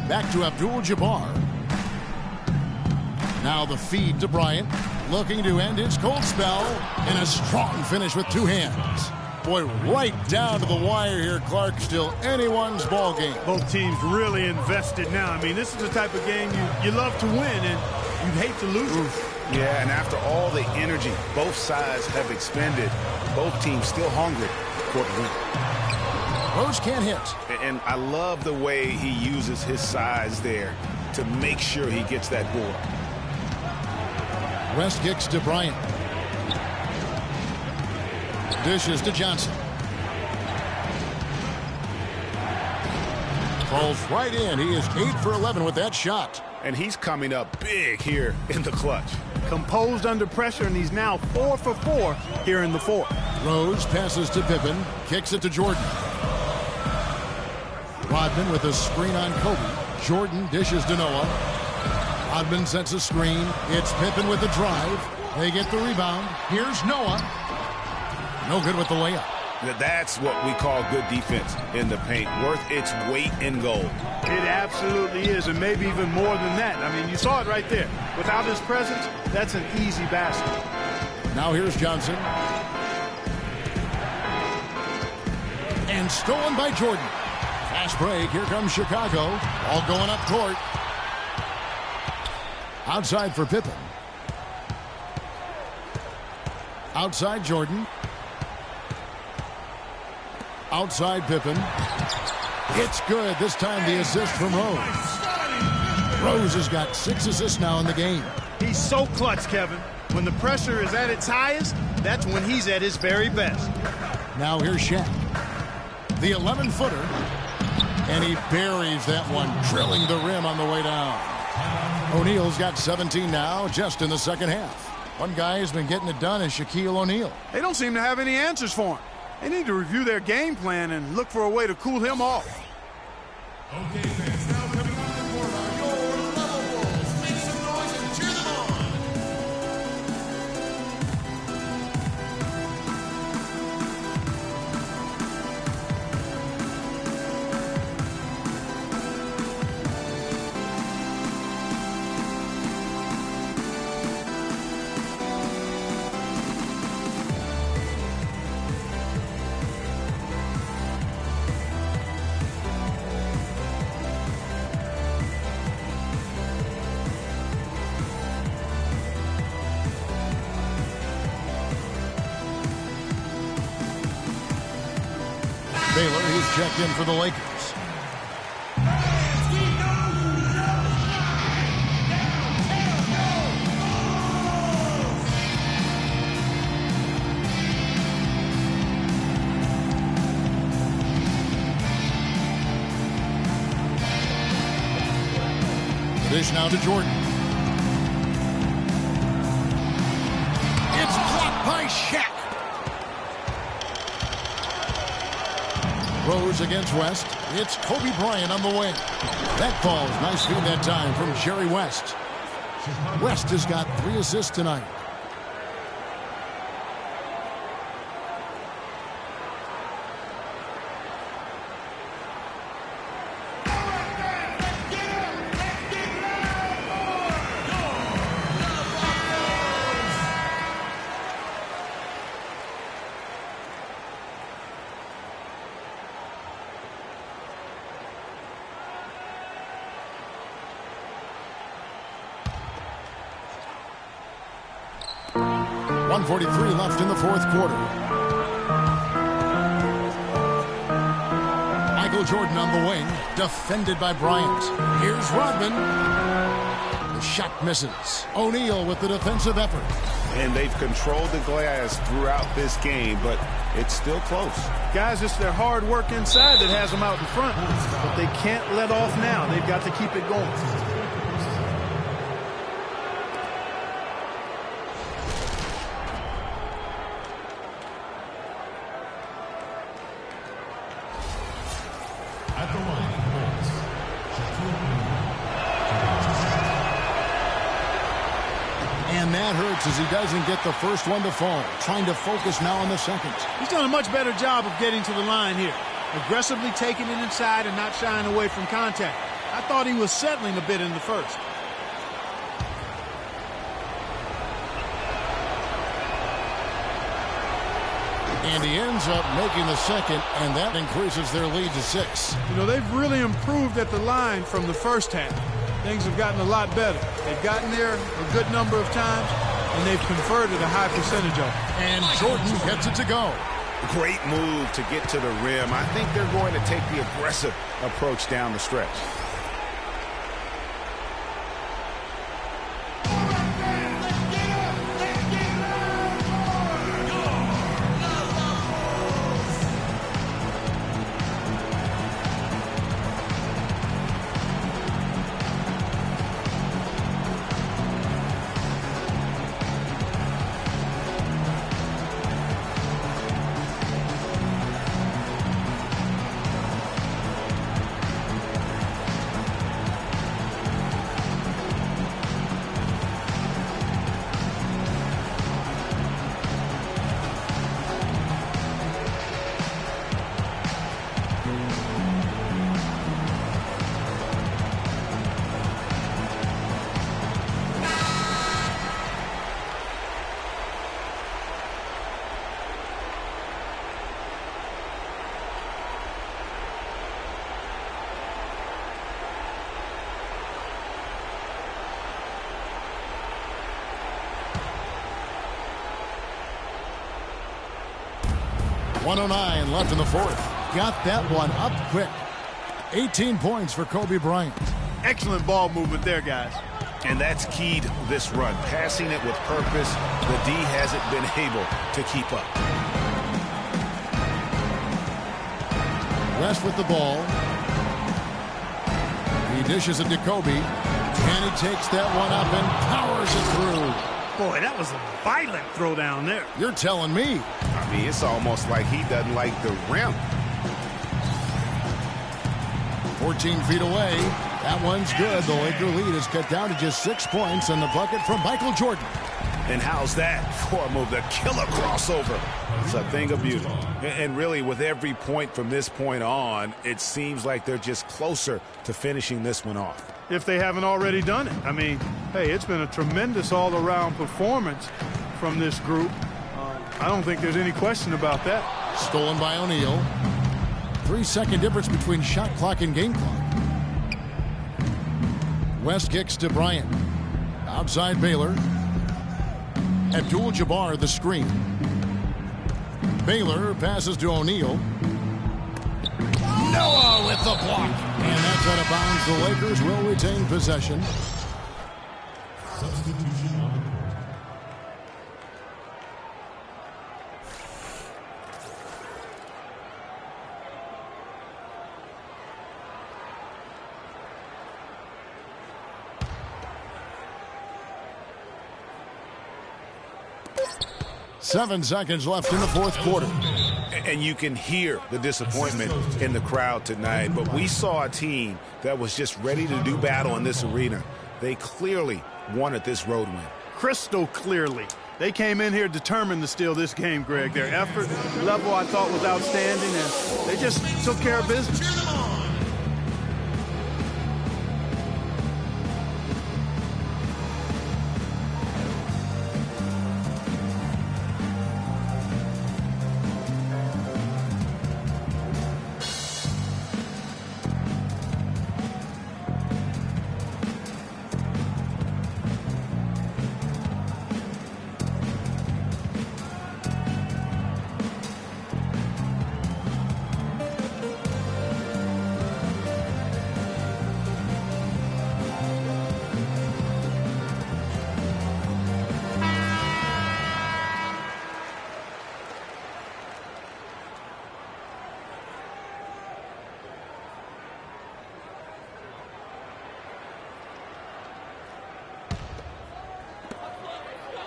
S4: Back to Abdul-Jabbar. Now the feed to Bryant. Looking to end his cold spell. And a strong finish with 2 hands. Boy, right down to the wire here, Clark. Still anyone's ball game.
S10: Both teams really invested now. I mean, this is the type of game you love to win, and you'd hate to lose it.
S5: Yeah, and after all the energy both sides have expended, both teams still hungry for the win.
S4: Rose can't hit.
S5: And I love the way he uses his size there to make sure he gets that board.
S4: West kicks to Bryant. Dishes to Johnson. Falls right in. He is 8 for 11 with that shot.
S5: And he's coming up big here in the clutch.
S10: Composed under pressure, and he's now 4 for 4 here in the 4th.
S4: Rose passes to Pippen. Kicks it to Jordan. Rodman with a screen on Kobe. Jordan dishes to Noah. Rodman sets a screen. It's Pippen with the drive. They get the rebound. Here's Noah. No good with the layup.
S5: That's what we call good defense in the paint. Worth its weight in gold.
S10: It absolutely is, and maybe even more than that. I mean, you saw it right there. Without his presence, that's an easy basket.
S4: Now here's Johnson. And stolen by Jordan. Fast break. Here comes Chicago. All going up court. Outside for Pippen. Outside Jordan. Outside Pippen. It's good. This time the assist from Rose. Rose has got 6 assists now in the game.
S10: He's so clutch, Kevin. When the pressure is at its highest, that's when he's at his very best.
S4: Now here's Shaq. The 11-footer. And he buries that one, drilling the rim on the way down. O'Neal's got 17 now, just in the second half. One guy has been getting it done is Shaquille O'Neal.
S10: They don't seem to have any answers for him.
S6: They need to review their game plan and look for a way to cool him off.
S8: Okay, fans, now coming on the court are your level bulls. Make some noise and cheer them on.
S4: Baylor, he's checked in for the Lakers. Dish now to Jordan. It's blocked by Shaq. Rose against West. It's Kobe Bryant on the wing. That falls. Nice feed that time from Jerry West. West has got 3 assists tonight. .143 left in the fourth quarter. Michael Jordan on the wing, defended by Bryant. Here's Rodman. The shot misses. O'Neal with the defensive effort.
S5: And they've controlled the glass throughout this game, but it's still close.
S6: Guys, it's their hard work inside that has them out in front. But they can't let off now. They've got to keep it going.
S8: At the line, points.
S4: And that hurts as he doesn't get the first one to fall. Trying to focus now on the second.
S6: He's done a much better job of getting to the line here. Aggressively taking it inside and not shying away from contact. I thought he was settling a bit in the first.
S4: And he ends up making the second, and that increases their lead to 6.
S6: You know, they've really improved at the line from the first half. Things have gotten a lot better. They've gotten there a good number of times, and they've converted a high percentage of it.
S4: And Jordan gets it to go.
S5: Great move to get to the rim. I think they're going to take the aggressive approach down the stretch.
S4: .109 left in the fourth. Got that one up quick. 18 points for Kobe Bryant.
S6: Excellent ball movement there, guys.
S5: And that's key to this run. Passing it with purpose. The D hasn't been able to keep up.
S4: West with the ball. He dishes it to Kobe. And he takes that one up and powers it through.
S6: Boy, that was a violent throw down there.
S4: You're telling me.
S5: I mean, it's almost like he doesn't like the rim.
S4: 14 feet away. That one's good. The Laker lead is cut down to just 6 points, and the bucket from Michael Jordan.
S5: And how's that for a move? The killer crossover. It's a thing of beauty. And really, with every point from this point on, it seems like they're just closer to finishing this one off.
S6: If they haven't already done it. I mean, hey, it's been a tremendous all-around performance from this group. I don't think there's any question about that.
S4: Stolen by O'Neal. 3-second difference between shot clock and game clock. West kicks to Bryant. Outside Baylor. Abdul-Jabbar the screen. Baylor passes to O'Neal. Noah with the block. And that's out of bounds. The Lakers will retain possession.
S8: Substitution on the court.
S4: Seven seconds left in the fourth quarter.
S5: And you can hear the disappointment in the crowd tonight. But we saw a team that was just ready to do battle in this arena. They clearly wanted this road win.
S6: Crystal clearly. They came in here determined to steal this game, Greg. Their effort level, I thought, was outstanding, and they just took care of business.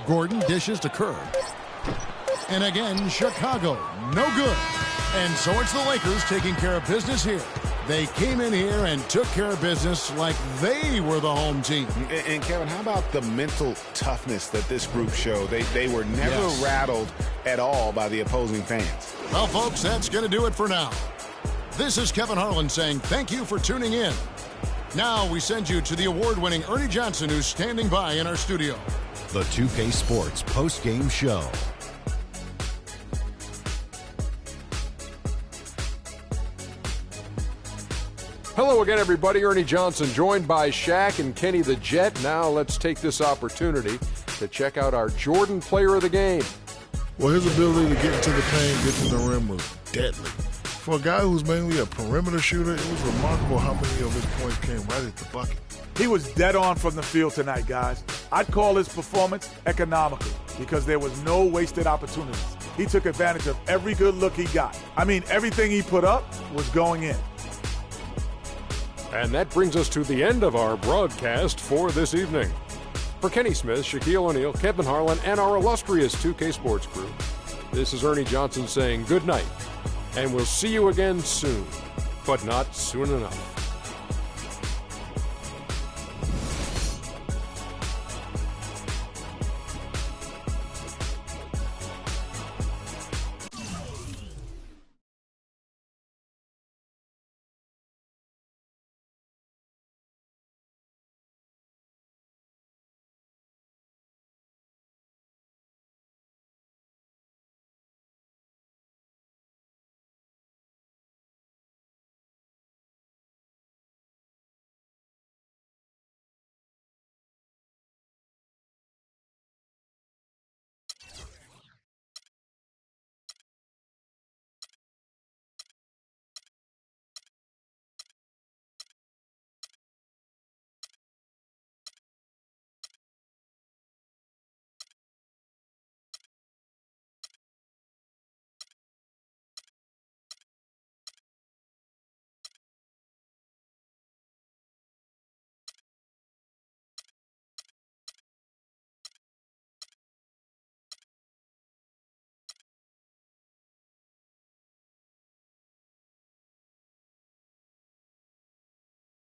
S4: Gordon dishes to Kerr. And again, Chicago, no good. And so it's the Lakers taking care of business here. They came in here and took care of business like they were the home team.
S5: And Kevin, how about the mental toughness that this group showed? They were never rattled at all by the opposing fans.
S4: Well, folks, that's going to do it for now. This is Kevin Harlan saying thank you for tuning in. Now we send you to the award-winning Ernie Johnson, who's standing by in our studio.
S12: The 2K Sports post-game show.
S1: Hello again, everybody. Ernie Johnson, joined by Shaq and Kenny the Jet. Now let's take this opportunity to check out our Jordan player of the game.
S2: Well, his ability to get into the paint, get to the rim was deadly. For a guy who's mainly a perimeter shooter, it was remarkable how many of his points came right at the bucket.
S3: He was dead on from the field tonight, guys. I'd call his performance economical because there was no wasted opportunities. He took advantage of every good look he got. I mean, everything he put up was going in.
S1: And that brings us to the end of our broadcast for this evening. For Kenny Smith, Shaquille O'Neal, Kevin Harlan, and our illustrious 2K Sports crew, this is Ernie Johnson saying good night, and we'll see you again soon, but not soon enough.